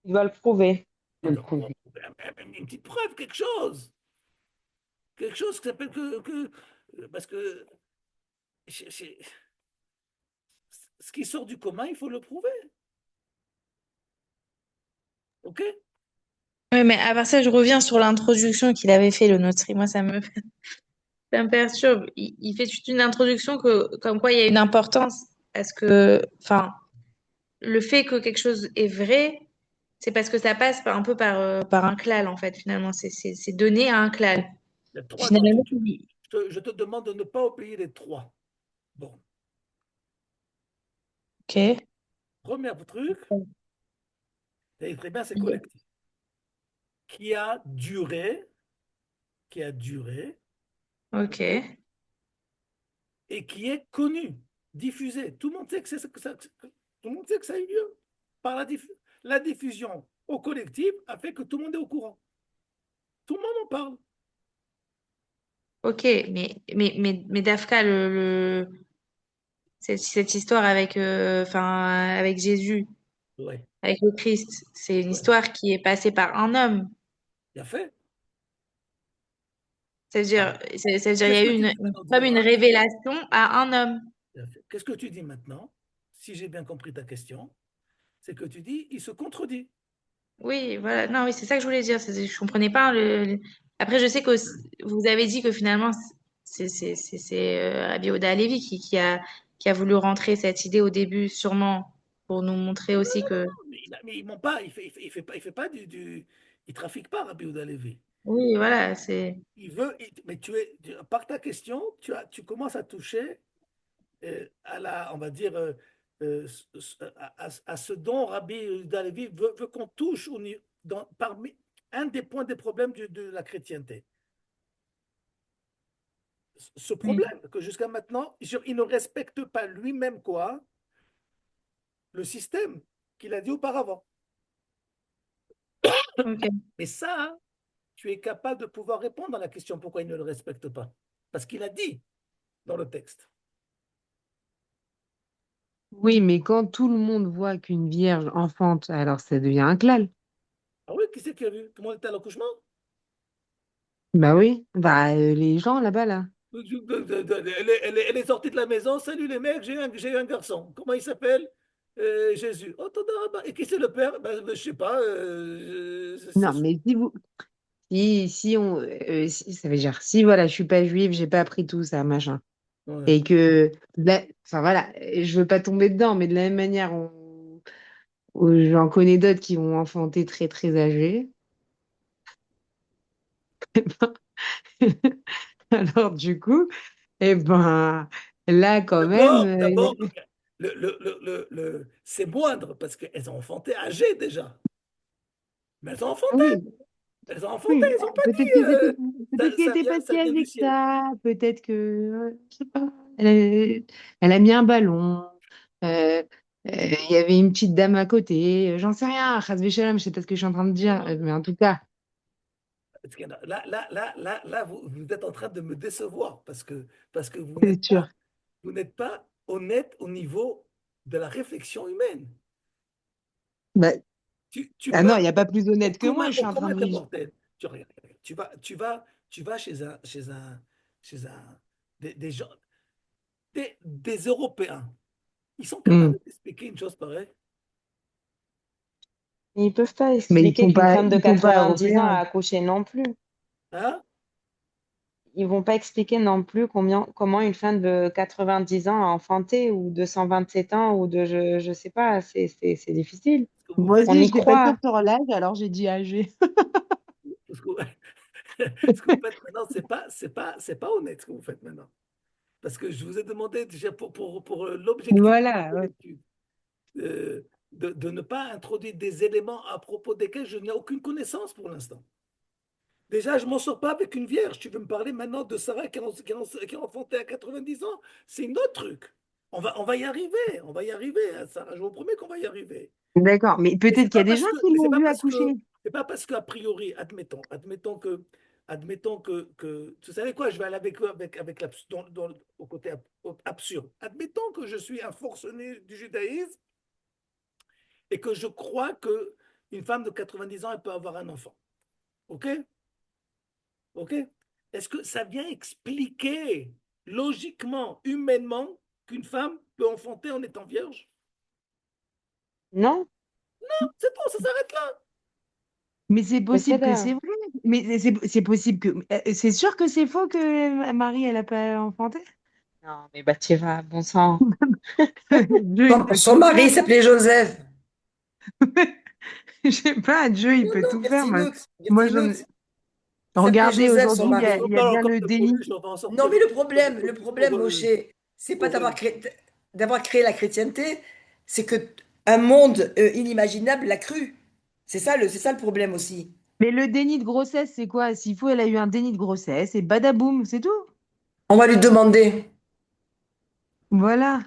Ils veulent prouver. Il doit une petite preuve, quelque chose. Quelque chose qui s'appelle parce que ce qui sort du commun, il faut le prouver. OK? Oui, mais à part ça, je reviens sur l'introduction qu'il avait fait, le notary. Moi, ça me perturbe. Il fait toute une introduction comme quoi il y a une importance à ce que, enfin, le fait que quelque chose est vrai, c'est parce que ça passe par un clal, en fait, finalement. C'est donné à un clal. Il y a trois. Non, Finalement, je te demande de ne pas oublier les trois. Bon, ok. premier truc, et très bien, c'est collectif. Qui a duré, qui a duré, Ok. et qui est connu, diffusé. Tout le monde sait tout le monde sait que ça a eu lieu. Par la diffusion au collectif a fait que tout le monde est au courant. Tout le monde en parle. Ok, mais Dafka, cette histoire avec, avec Jésus, Oui, avec le Christ, c'est une ouais. histoire qui est passée par un homme. Bien fait. C'est-à-dire, Alors, c'est-à-dire, il y qu'est-ce a que eu tu dis maintenant, comme une Dvorah? révélation à un homme. Bien fait. Qu'est-ce que tu dis maintenant? Si j'ai bien compris ta question, c'est que tu dis, il se contredit. Oui, voilà. Non, oui, c'est ça que je voulais dire. Je comprenais pas Après, je sais que vous avez dit que finalement, c'est Rabbi Yehuda Halevi qui a voulu rentrer cette idée au début, sûrement pour nous montrer Non, aussi non, que. non, mais il ment pas, il fait pas il trafique pas, Rabbi Yehuda Levi. Oui, voilà, c'est. Mais par ta question, tu commences à toucher on va dire, à ce dont Rabbi Yehuda Levi veut qu'on touche parmi un des points des problèmes de la chrétienté. Ce Oui. problème que jusqu'à maintenant, il ne respecte pas lui-même quoi, le système qu'il a dit auparavant. Ok. Mais ça, tu es capable de pouvoir répondre à la question pourquoi il ne le respecte pas. Parce qu'il a dit dans le texte. Oui, mais quand tout le monde voit qu'une vierge enfante, alors ça devient un clal. Ah oui, qui c'est qui a vu? Tout le monde était à l'accouchement? Bah oui, bah les gens là-bas là. Elle est sortie de la maison. Salut les mecs, j'ai eu un garçon. Comment il s'appelle? Jésus. Oh, Todarabah. Et qui c'est le père? Ben, je sais pas. Non, mais si on, ça veut dire si voilà, je suis pas juive, j'ai pas appris tout ça, machin, Ouais. et que, enfin voilà, je veux pas tomber dedans, mais de la même manière, j'en connais d'autres qui ont enfanté très très âgés. Alors du coup, eh ben là quand même, D'abord, c'est moindre parce qu'elles ont enfanté âgées déjà. Mais elles ont enfanté. oui, Elles ont enfanté. oui, Ils n'ont pas peut-être que dit. c'était, peut-être qu'elle était pas Ça si vient du âgée que ciel. ça, peut-être que, je sais pas, elle a mis un ballon, euh, il y avait une petite dame à côté, j'en sais rien, Chas Shalom, je sais pas ce que je suis en train de dire, mais en tout cas, Parce que là, vous êtes en train de me décevoir parce que c'est sûr. vous n'êtes pas honnête au niveau de la réflexion humaine. Bah, Tu ah non, il pars n'y a pas plus honnête que moi, je au suis en train commun de des lui dire. mortels. Tu vas chez un des gens, des Européens. Ils sont Hmm. capables d'expliquer une chose pareille. Ils peuvent pas Mais expliquer qu'une femme de ils sont pas 90 ans a européens. accouché non plus. Hein? Ils vont pas expliquer non plus comment une femme de 90 ans a enfanté ou de 127 ans ou de je sais pas, c'est difficile. Ce que vous Moi faites On aussi, y je n'étais pas sûre croit. sur l'âge, alors j'ai dit âgé. ce que, ce que vous faites maintenant, c'est pas honnête ce que vous faites maintenant. Parce que je vous ai demandé déjà pour l'objectivité Voilà, de ouais. l'étude, de ne pas introduire des éléments à propos desquels je n'ai aucune connaissance pour l'instant. Déjà, je ne m'en sors pas avec une vierge. Tu veux me parler maintenant de Sarah qui a enfanté à 90 ans? C'est un autre truc. On va y arriver. On va y arriver, hein, Sarah. Je vous promets qu'on va y arriver. D'accord, mais Et peut-être qu'il y a des gens qui mais l'ont vu accoucher. c'est pas parce qu'a priori, admettons que, vous savez quoi, je vais aller avec au côté absurde. Admettons que je suis un forcené du judaïsme et que je crois que une femme de 90 ans, elle peut avoir un enfant. OK? OK? Est-ce que ça vient expliquer logiquement, humainement, qu'une femme peut enfanter en étant vierge? Non? C'est tout, ça s'arrête là. Mais c'est possible que c'est Besséder. vrai. Mais c'est possible que. C'est sûr que c'est faux que Marie, elle a pas enfanté? Non, mais Bathsheba, bon sang. Dieu, il peut Son tout mari faire. s'appelait Joseph. Je sais pas, Dieu, il Non, peut non, tout faire. Bertinout. Moi, Bertinout. Il s'appelait regardez, Joseph, son aujourd'hui, mari. il On y a parle bien encore le de déni. Coluche, on va en Non, sortir mais de le Coluche problème, Moshe, c'est pas pour, d'avoir créé la chrétienté, c'est que un monde inimaginable l'a cru. C'est ça le problème aussi. Mais le déni de grossesse, c'est quoi? S'il faut, elle a eu un déni de grossesse et badaboum, c'est tout. On va lui demander. Voilà,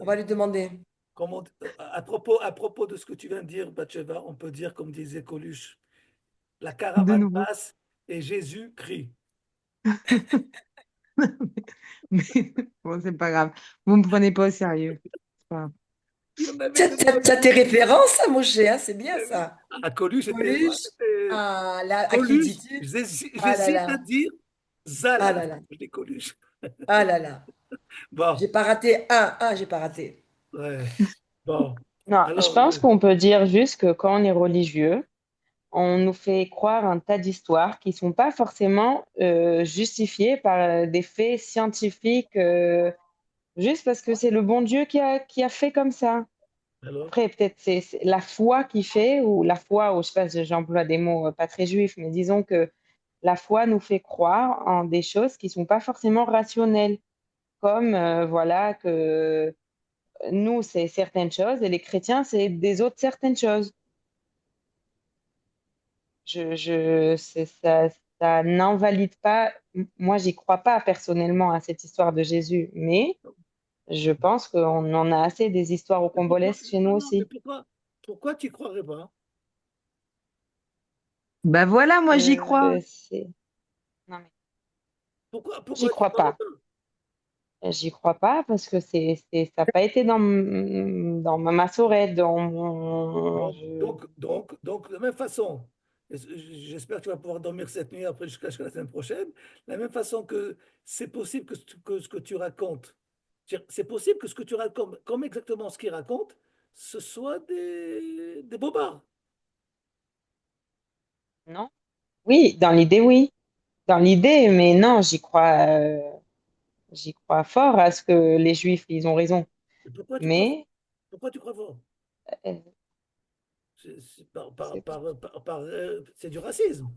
On va lui demander. à propos de ce que tu viens de dire, Bathsheba, on peut dire, comme disait Coluche, la de caravane nouveau. passe et Jésus crie. Mais bon, c'est pas grave. Vous me prenez pas au sérieux. C'est pas grave. Il y en avait T'as, de t'as- moi. t'as tes références, hein, Moshe, hein, c'est bien ça. Coluche était. Coluche. Ah là, à qui Coluche, dis-tu? Ah là j'hésite à là. dire Ah Zala. là là. Je dis Coluche. Ah là là. Bon, J'ai pas raté j'ai pas raté. ouais. Bon. Non, je Alors, pense qu'on peut dire juste que quand on est religieux, on nous fait croire un tas d'histoires qui sont pas forcément justifiées par des faits scientifiques, juste parce que c'est le bon Dieu qui a fait comme ça. alors, Après, peut-être c'est la foi qui fait, ou la foi, ou je sais pas, j'emploie des mots pas très juifs, mais disons que la foi nous fait croire en des choses qui sont pas forcément rationnelles, comme voilà que nous, c'est certaines choses et les chrétiens, c'est des autres certaines choses. Ça n'invalide pas, moi, j'y crois pas personnellement à cette histoire de Jésus, mais je pense qu'on en a assez des histoires mais pourquoi, rocambolesques chez nous non, non, mais aussi. pourquoi tu croirais pas? Bah voilà, moi j'y crois. C'est... Non, mais Pourquoi, j'y pourquoi tu crois croirais pas. pas? J'y crois pas parce que ça n'a pas été dans ma massorette, dans mon... Donc, de la même façon, j'espère que tu vas pouvoir dormir cette nuit après jusqu'à la semaine prochaine, de la même façon que c'est possible que ce que tu racontes, c'est possible que ce que tu racontes, comme exactement ce qu'il raconte, ce soit des bobards. Non? Oui, dans l'idée, oui. Dans l'idée, mais non, j'y crois fort à ce que les Juifs, ils ont raison. Et pourquoi tu crois fort? Mais Pourquoi tu crois fort? euh, c'est C'est du racisme.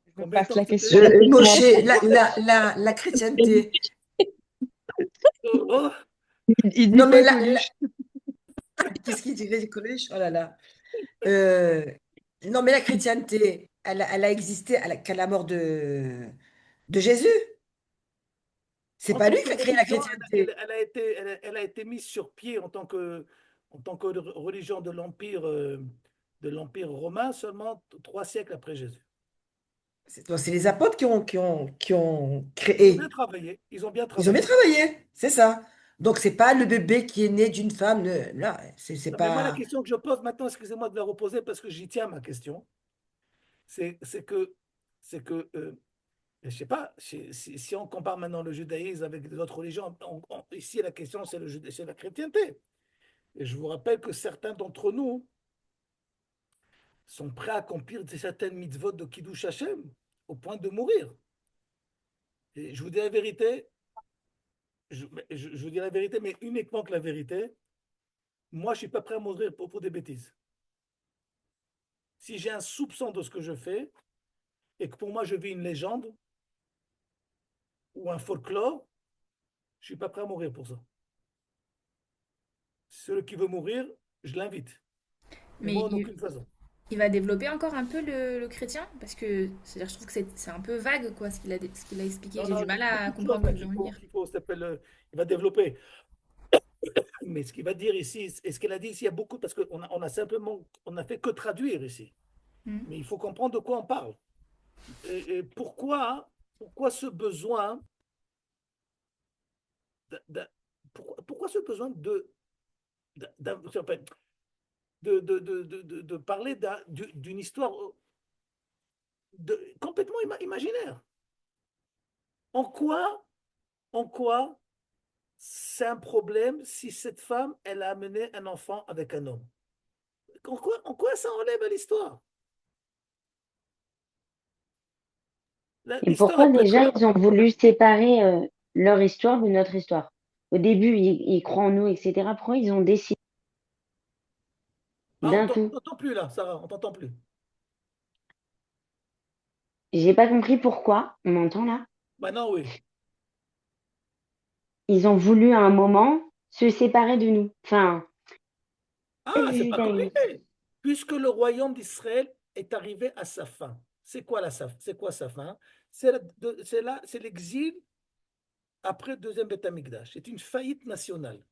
je me Combien de passe temps la que ça question fait? rapidement. Moshe, la chrétienté. Oh, Il dit Non, mais quoi, Coluche? qu'est-ce qu'il dirait, Coluche? Oh là là. Euh, non, mais la chrétienté, elle a existé qu'à la mort de Jésus. C'est en pas tant lui que qui a créé la religion, chrétienté. elle a été mise sur pied en tant que religion de l'Empire romain seulement 3 siècles après Jésus. Donc, c'est les apôtres qui ont Ils ont bien créé. travaillé, ils ont bien Ils ont bien travaillé. travaillé, c'est ça. Donc, c'est pas le bébé qui est né d'une femme. Là, c'est Non, mais moi, la pas. question que je pose maintenant, excusez-moi de la reposer parce que j'y tiens ma question, c'est c'est que je sais pas, si on compare maintenant le judaïsme avec d'autres religions, ici la question c'est la chrétienté. Et je vous rappelle que certains d'entre nous sont prêts à accomplir certaines mitzvot de Kiddush Hashem au point de mourir. Et je vous dis la vérité, je vous dis la vérité, mais uniquement que la vérité. Moi, je ne suis pas prêt à mourir pour des bêtises. Si j'ai un soupçon de ce que je fais et que pour moi je vis une légende ou un folklore, je ne suis pas prêt à mourir pour ça. Celui qui veut mourir, je l'invite. Mais Mais moi, en aucune façon. il va développer encore un peu le chrétien parce que c'est-à-dire, je trouve que c'est un peu vague quoi ce qu'il a expliqué. Non, J'ai non, du il y a mal à beaucoup de choses comprendre où là il veut en venir. ça s'appelle, il va développer. Mais ce qu'il va dire ici, et ce qu'il a dit ici, il y a beaucoup, parce qu'on a simplement, on n'a fait que traduire ici. Hmm. Mais il faut comprendre de quoi on parle. Et pourquoi ce besoin, de- pourquoi ce besoin de parler d'une histoire complètement imaginaire? En quoi, en quoi c'est un problème si cette femme, elle a amené un enfant avec un homme? En quoi ça enlève à l'histoire? Et L'histoire, pourquoi elle peut être déjà là. ils ont voulu séparer leur histoire de notre histoire? Au début, ils croient en nous, etc. Pourquoi ils ont décidé Ah, d'un on tout? t'entend plus là, Sarah, on t'entend plus. J'ai pas compris pourquoi. On m'entend là? Maintenant, oui. Ils ont voulu à un moment se séparer de nous. Enfin, Ah, le c'est pas judaïsme. compliqué. Puisque le royaume d'Israël est arrivé à sa fin. C'est quoi sa fin? C'est l'exil après le deuxième Beth Amikdash. C'est une faillite nationale.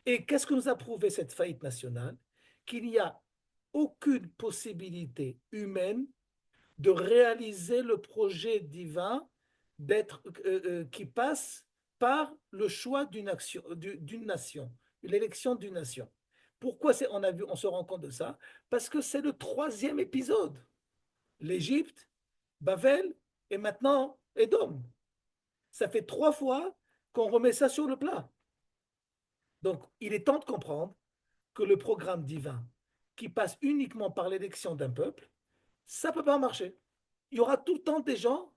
Et qu'est-ce que nous a prouvé cette faillite nationale? Qu'il n'y a aucune possibilité humaine de réaliser le projet divin qui passe par le choix d'une nation, l'élection d'une nation. Pourquoi on se rend compte de ça? Parce que c'est le troisième épisode. L'Égypte, Babel et maintenant Édom. Ça fait 3 fois qu'on remet ça sur le plat. Donc, il est temps de comprendre que le programme divin qui passe uniquement par l'élection d'un peuple, ça ne peut pas marcher. Il y aura tout le temps des gens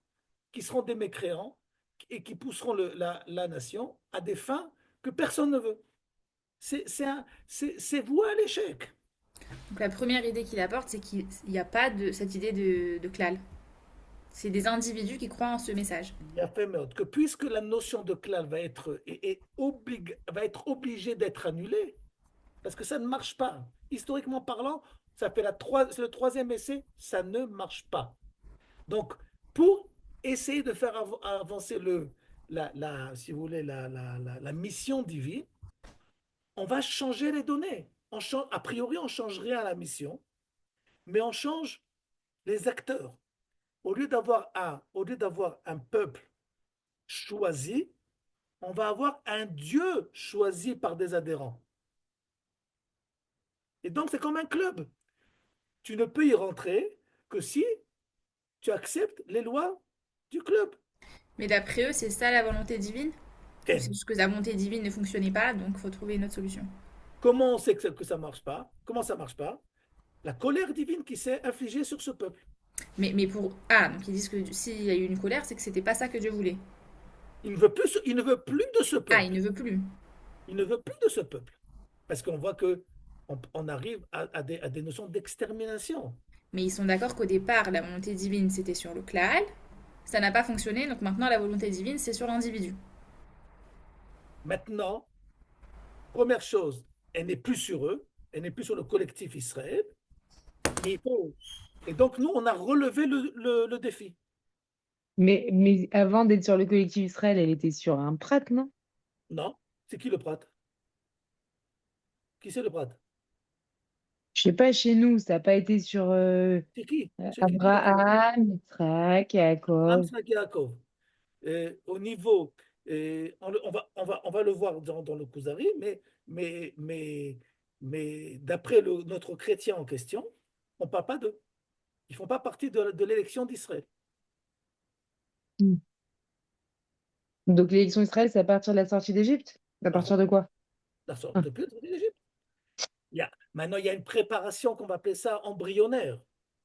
qui seront des mécréants et qui pousseront la nation à des fins que personne ne veut. C'est voué à l'échec. Donc la première idée qu'il apporte, c'est qu'il n'y a pas de cette idée de clal. C'est des individus qui croient en ce message. Il a fait meurtre que puisque la notion de clal va être obligée d'être annulée, parce que ça ne marche pas. Historiquement parlant, c'est le troisième essai, ça ne marche pas. Donc, pour essayer de faire avancer si vous voulez, la mission divine, on va changer les données. A priori, on ne change rien à la mission, mais on change les acteurs. Au lieu d'avoir un peuple choisi, on va avoir un Dieu choisi par des adhérents. Et donc, c'est comme un club. Tu ne peux y rentrer que si tu acceptes les lois du club. Mais d'après eux, c'est ça la volonté divine? Ou c'est Ken, juste que la volonté divine ne fonctionnait pas, donc il faut trouver une autre solution. comment on sait que ça ne marche pas? Comment ça ne marche pas? La colère divine qui s'est infligée sur ce peuple. Mais pour... Ah, donc ils disent que s'il y a eu une colère, c'est que c'était pas ça que Dieu voulait. Il ne veut plus de ce Ah, il peuple. ne veut plus. Il ne veut plus de ce peuple. Parce qu'on voit que on arrive à des notions d'extermination. Mais ils sont d'accord qu'au départ, la volonté divine, c'était sur le Klaal. Ça n'a pas fonctionné, donc maintenant, la volonté divine, c'est sur l'individu. Maintenant, première chose, elle n'est plus sur eux, elle n'est plus sur le collectif Israël. Et donc, nous, on a relevé le défi. Mais avant d'être sur le collectif Israël, elle était sur un prat, non? Non, c'est qui le prêtre? Qui c'est le prêtre? Je sais pas, chez nous, ça n'a pas été sur C'est qui? C'est qui? Abraham, Yitzhak, Abraham, Yaakov. Isaac et Yaakov. Au niveau, on va le voir dans le Kuzari, mais, mais, mais d'après notre chrétien en question, on ne parle pas d'eux. Ils ne font pas partie de l'élection d'Israël. Hmm. Donc l'élection Israël, c'est à partir de la sortie d'Égypte? À partir de quoi? Ah, Depuis l'Égypte. Maintenant, il y a une préparation qu'on va appeler ça embryonnaire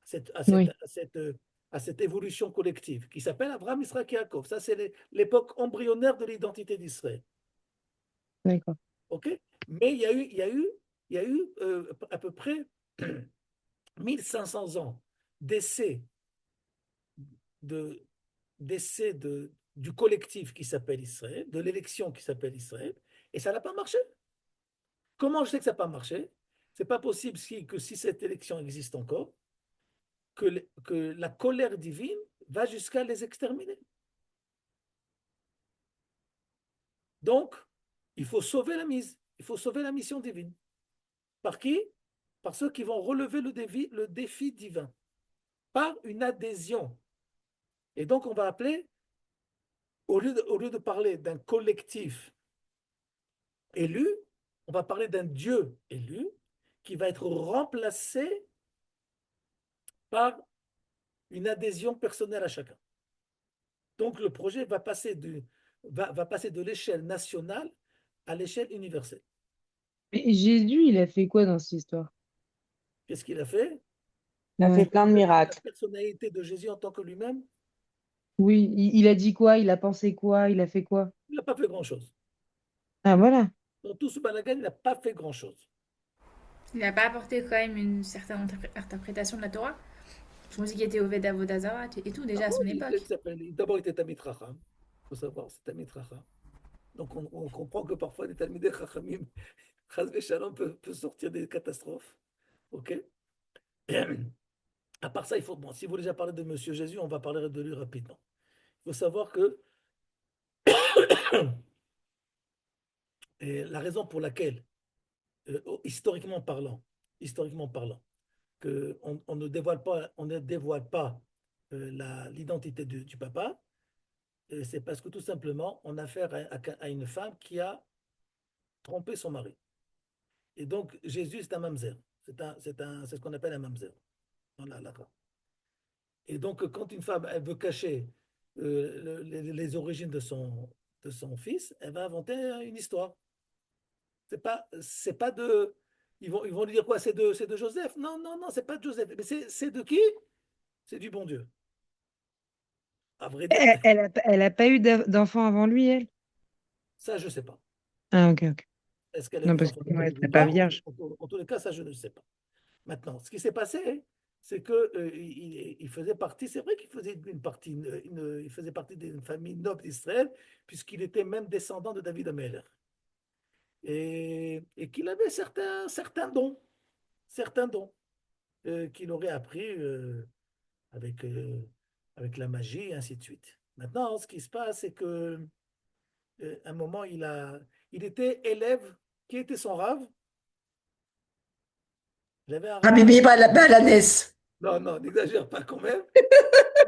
cette- à cette, oui, à cette, euh, à cette évolution collective qui s'appelle Abraham, Isaac et Yaakov. Ça, c'est l'époque embryonnaire de l'identité d'Israël. d'accord. OK? Mais il y a eu à peu près 1500 ans d'essai de, du collectif qui s'appelle Israël, de l'élection qui s'appelle Israël, et ça n'a pas marché. Comment je sais que ça n'a pas marché? C'est pas possible que si cette élection existe encore, que la colère divine va jusqu'à les exterminer. Donc, il faut sauver la mise, il faut sauver la mission divine. Par qui? Par ceux qui vont relever le défi divin, par une adhésion. Et donc, on va appeler, au lieu de parler d'un collectif élu, on va parler d'un Dieu élu qui va être remplacé par une adhésion personnelle à chacun. Donc, le projet va passer de l'échelle nationale à l'échelle universelle. Mais Jésus, il a fait quoi dans cette histoire? Qu'est-ce qu'il a fait? Il a fait Ouais. plein de La miracles. personnalité de Jésus en tant que lui-même, Oui, il a dit quoi? Il a pensé quoi? Il a fait quoi? il n'a pas fait grand-chose. Ah, voilà. Dans tout ce balagan, il n'a pas fait grand-chose. Il n'a pas apporté quand même une certaine interprétation de la Torah. Je me dis qu'il était au Veda Vodazara et tout Ah déjà à bon, son époque. d'abord, il était Tamid Chacham. Il faut savoir, c'est Tamid Chacham. Donc, on comprend que parfois, les Talmidei Chachamim, Chas v'Shalom, peut sortir des catastrophes. OK? À part ça, bon, si vous voulez déjà parler de Monsieur Jésus, on va parler de lui rapidement. Il faut savoir que la raison pour laquelle, historiquement parlant, on ne dévoile pas l'identité du papa, c'est parce que tout simplement, on a affaire à une femme qui a trompé son mari. Et donc, Jésus, c'est un mamzer. C'est ce qu'on appelle un mamzer dans la halakha. Et donc, quand une femme elle veut cacher les origines de son fils, elle va inventer une histoire. C'est pas de. Ils vont lui dire quoi? C'est de Joseph? Non, non, non, c'est pas de Joseph. Mais c'est de qui? C'est du bon Dieu. À vrai dire, Elle a pas eu d'enfant avant lui, elle? ça, je ne sais pas. Ah, ok, ok. Est-ce qu'elle a eu Non, des parce enfants que depuis ouais, le elle début? n'est pas Non. vierge. En tous les cas, ça, je ne sais pas. Maintenant, ce qui s'est passé, c'est que il faisait partie, c'est vrai qu'il faisait une partie, il faisait partie d'une famille noble d'Israël, puisqu'il était même descendant de David Ameller. Et qu'il avait certains dons qu'il aurait appris avec, avec la magie, et ainsi de suite. Maintenant, ce qui se passe, c'est que un moment, il était élève. Qui était son rave? Il avait un rave. Rabbi Balanès. Non, non, n'exagère pas quand même.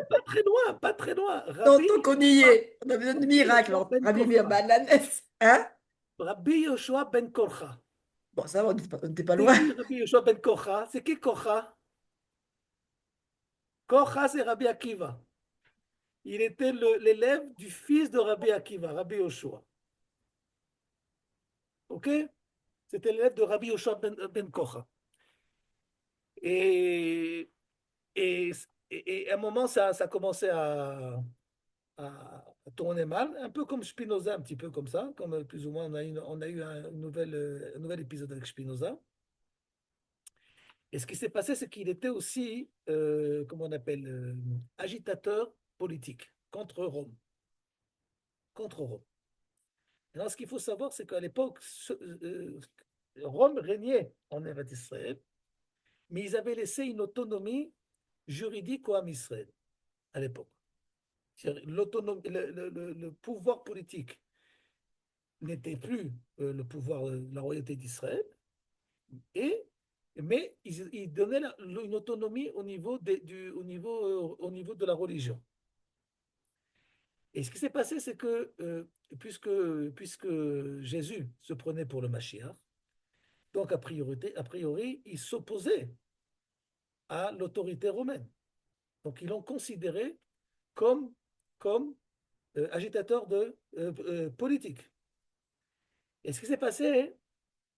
Pas très loin, pas très loin. Donc, tant qu'on y est, on a besoin de miracles. Yoshua ben Rabbi Korcha. Balanès. Hein? Rabbi Yoshua ben Korcha. Bon, ça va, on n'était pas C'est loin. qui Rabbi Yoshua ben Korcha? C'est qui Korcha? Korcha, c'est Rabbi Akiva. Il était l'élève du fils de Rabbi Akiva, Rabbi Yoshua. Ok? C'était l'élève de Rabbi Yoshua ben Korcha. Et, et, et à un moment, ça commençait à tourner mal, un peu comme Spinoza, un petit peu comme ça, comme plus ou moins on a eu un nouvel épisode avec Spinoza. Et ce qui s'est passé, c'est qu'il était aussi, comment on appelle, agitateur politique contre Rome. Contre Rome. Alors, ce qu'il faut savoir, c'est qu'à l'époque, Rome régnait en Eretz Israël, mais ils avaient laissé une autonomie juridique au Ham Israël à l'époque. Le pouvoir politique n'était plus le pouvoir de la royauté d'Israël, et, mais ils donnaient une autonomie au niveau de la religion. Et ce qui s'est passé, c'est que puisque Jésus se prenait pour le Mashiach, donc a priori il s'opposait à l'autorité romaine. Donc ils l'ont considéré comme, comme agitateur politique. Et ce qui s'est passé,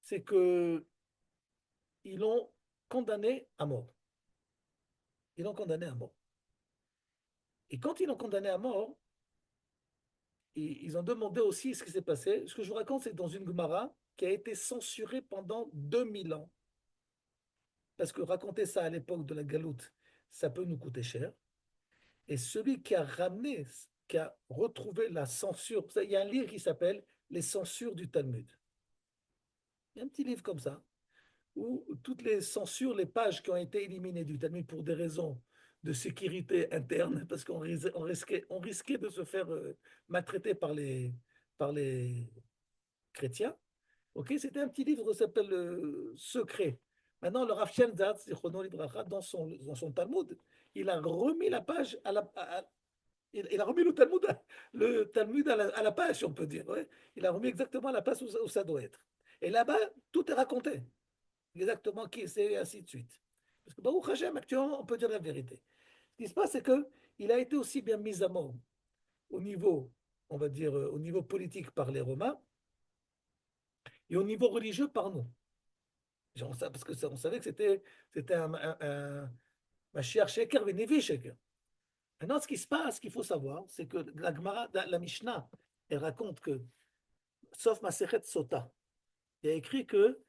c'est que ils l'ont condamné à mort. Ils l'ont condamné à mort. Et quand ils l'ont condamné à mort, ils ont demandé aussi ce qui s'est passé. Ce que je vous raconte, c'est dans une Gemara qui a été censurée pendant 2000 ans. Parce que raconter ça à l'époque de la Galoute, ça peut nous coûter cher. Et celui qui a ramené, qui a retrouvé la censure, il y a un livre qui s'appelle Les censures du Talmud. Il y a un petit livre comme ça, où toutes les censures, les pages qui ont été éliminées du Talmud pour des raisons de sécurité interne, parce on risquait de se faire maltraiter par les chrétiens. Ok, c'était un petit livre qui s'appelle Secret. Maintenant, le Rav Shenzat, dans son Talmud, il a remis la page il a remis le Talmud à la page, si on peut dire. Ouais. Il a remis exactement à la place où ça doit être. Et là-bas, tout est raconté. Exactement qui c'est, et ainsi de suite. Parce que Baruch Hashem, actuellement, on peut dire la vérité. Ce qui se passe, c'est qu'il a été aussi bien mis à mort au niveau, on va dire, au niveau politique par les Romains et au niveau religieux par nous. Parce qu'on savait que c'était un Mashiach Sheker, Nevi Sheker. Maintenant, ce qui se passe, ce qu'il faut savoir, c'est que la Gemara, la Mishnah, elle raconte que, sauf Masechet Sota, il y a écrit que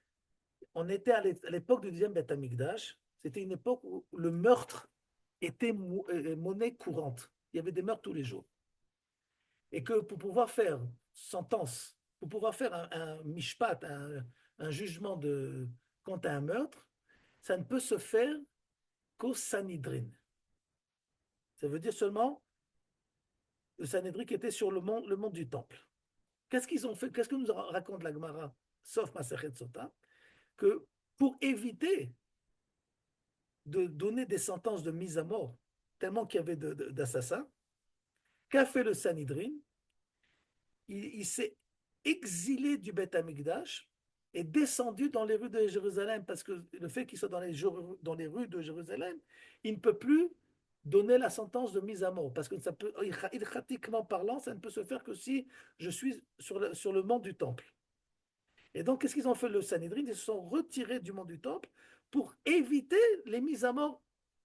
on était à l'époque du deuxième Beth Amikdash, c'était une époque où le meurtre était monnaie courante. Il y avait des meurtres tous les jours. Et que pour pouvoir faire sentence, pour pouvoir faire un mishpat, un jugement quant à un meurtre, ça ne peut se faire qu'au Sanhedrin. Ça veut dire seulement le Sanhedrin qui était sur le mont du Temple. Qu'est-ce qu'ils ont fait? Qu'est-ce que nous raconte la Gemara, sauf Masechet Sota? Que pour éviter de donner des sentences de mise à mort, tellement qu'il y avait d'assassins, qu'a fait le Sanhedrin? Il s'est exilé du Beth Amikdash et descendu dans les rues de Jérusalem, parce que le fait qu'il soit dans les rues de Jérusalem, il ne peut plus donner la sentence de mise à mort, parce que ça peut, pratiquement parlant, ça ne peut se faire que si je suis sur le mont du Temple. Et donc, qu'est-ce qu'ils ont fait le Sanhedrin? Ils se sont retirés du mont du Temple pour éviter les mises à mort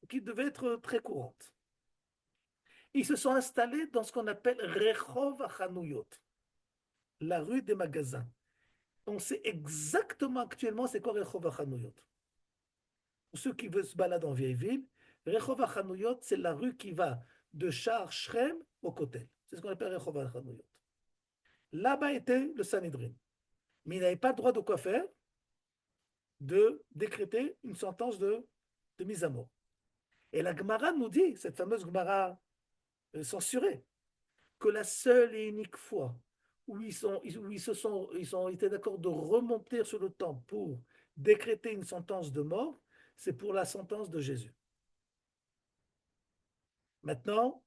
qui devaient être très courantes. Ils se sont installés dans ce qu'on appelle Rechov HaChanuyot, la rue des magasins. On sait exactement actuellement c'est quoi Rechov HaChanuyot. Pour ceux qui veulent se balader en vieille ville, Rechov HaChanuyot, c'est la rue qui va de Shar Shrem au Kotel. C'est ce qu'on appelle Rechov HaChanuyot. Là-bas était le Sanhedrin. Mais il n'avait pas le droit de quoi faire? De décréter une sentence de mise à mort. Et la Gemara nous dit, cette fameuse Gemara censurée, que la seule et unique fois où ils ont été d'accord de remonter sur le temps pour décréter une sentence de mort, c'est pour la sentence de Jésus. Maintenant,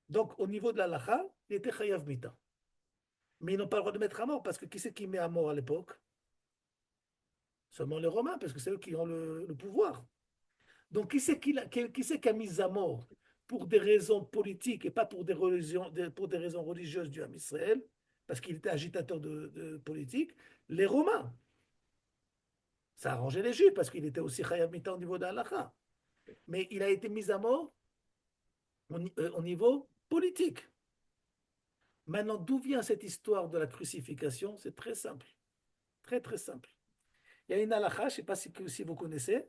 donc au niveau de la halakha, il était chayav mita. Mais ils n'ont pas le droit de mettre à mort, parce que qui c'est qui met à mort à l'époque? Seulement les Romains, parce que c'est eux qui ont le pouvoir. Donc qui c'est qui a mis à mort pour des raisons politiques et pas pour des raisons religieuses du Ham Israël, parce qu'il était agitateur de politique? Les Romains. Ça a arrangé les Juifs, parce qu'il était aussi chayav mita au niveau de la halakha. Mais il a été mis à mort au niveau politique. Maintenant, d'où vient cette histoire de la crucifixion? C'est très simple, très très simple. Il y a une halakha, je ne sais pas si vous connaissez,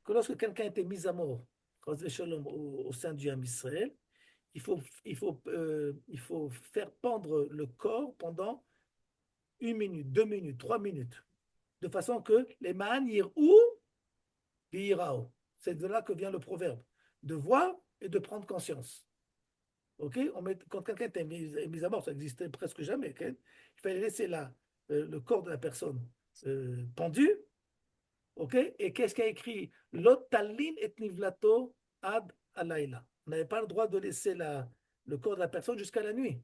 que lorsque quelqu'un était mis à mort au sein du Ham Israël, il faut faire pendre le corps pendant 1 minute, 2 minutes, 3 minutes, de façon que les ma'an yir'ou v'yira'ou. C'est de là que vient le proverbe, de voir et de prendre conscience. Ok, quand quelqu'un était mis à mort, ça n'existait presque jamais. Okay? Il fallait laisser le corps de la personne pendu. Ok, et qu'est-ce qu'il y a écrit? Lotalin et nivlato ad alayla. On n'avait pas le droit de laisser le corps de la personne jusqu'à la nuit.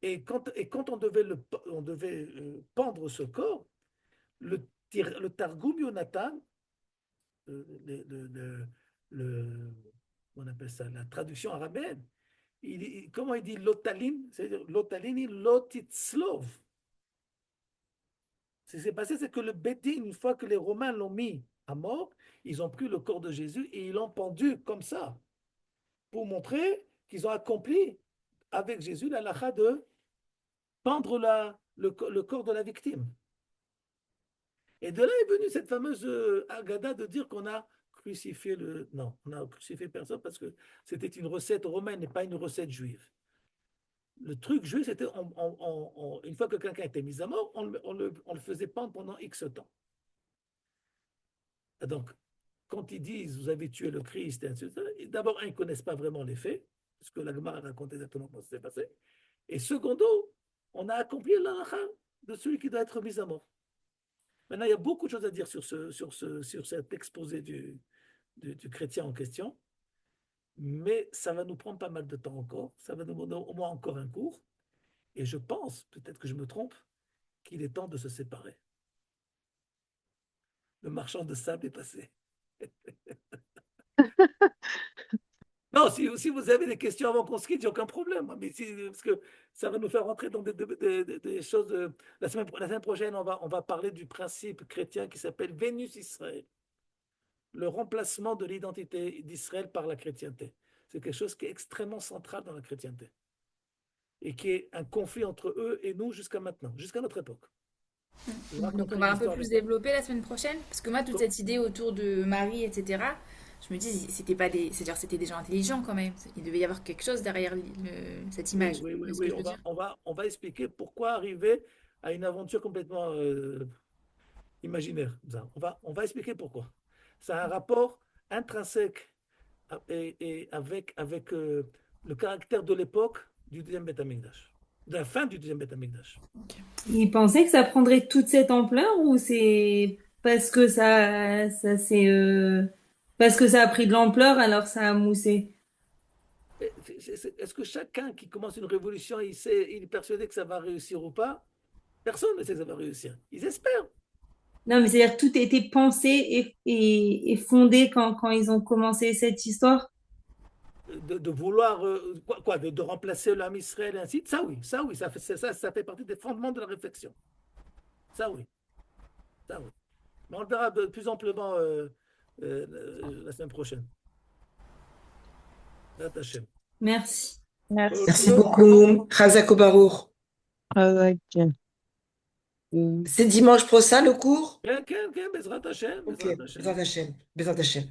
Et quand on devait pendre ce corps, le Targum Yonatan, on appelle ça la traduction arabienne, comment il dit lotalin? C'est-à-dire lotalini lotitzlov. Ce qui s'est passé, c'est que le Bédin, une fois que les Romains l'ont mis à mort, ils ont pris le corps de Jésus et ils l'ont pendu comme ça, pour montrer qu'ils ont accompli avec Jésus la halakha de pendre le corps de la victime. Et de là est venue cette fameuse agada de dire qu'on a crucifié Non, on a crucifié personne parce que c'était une recette romaine et pas une recette juive. Le truc juif, c'était une fois que quelqu'un était mis à mort, on le faisait pendre pendant X temps. Donc, quand ils disent vous avez tué le Christ, d'abord, ils ne connaissent pas vraiment les faits, parce que la Gemara raconte exactement comment ça s'est passé. Et secondo, on a accompli l'halakha de celui qui doit être mis à mort. Maintenant, il y a beaucoup de choses à dire sur cet exposé du chrétien en question, mais ça va nous prendre pas mal de temps encore, ça va nous demander au moins encore un cours, et je pense, peut-être que je me trompe, qu'il est temps de se séparer. Le marchand de sable est passé. Non, si vous avez des questions avant qu'on se quitte, il n'y a aucun problème. Mais parce que ça va nous faire rentrer dans des choses. La semaine prochaine, on va parler du principe chrétien qui s'appelle Vénus Israël. Le remplacement de l'identité d'Israël par la chrétienté. C'est quelque chose qui est extrêmement central dans la chrétienté. Et qui est un conflit entre eux et nous jusqu'à maintenant, jusqu'à notre époque. Donc on va un peu plus développer la semaine prochaine, parce que moi toute cette idée autour de Marie, etc., je me dis c'est-à-dire c'était des gens intelligents quand même. Il devait y avoir quelque chose derrière cette image. Oui. On va expliquer pourquoi arriver à une aventure complètement imaginaire. On va expliquer pourquoi. Ça a un rapport intrinsèque et avec le caractère de l'époque du deuxième Beth Amikdash, de la fin du deuxième Beth Amikdash. Il pensait que ça prendrait toute cette ampleur ou c'est parce que parce que ça a pris de l'ampleur alors ça a moussé? Est-ce que chacun qui commence une révolution, il est persuadé que ça va réussir ou pas? Personne ne sait que ça va réussir. Ils espèrent. Non, mais c'est-à-dire que tout était pensé et fondé quand ils ont commencé cette histoire. De vouloir de remplacer l'âme Israël et ainsi de suite. Ça oui, ça fait partie des fondements de la réflexion. Ça oui. Mais on le verra de plus amplement la semaine prochaine. Merci. Merci beaucoup. Chazak Baruch. C'est dimanche prochain le cours? Bezrat Hashem. Ok, Bezrat Hashem.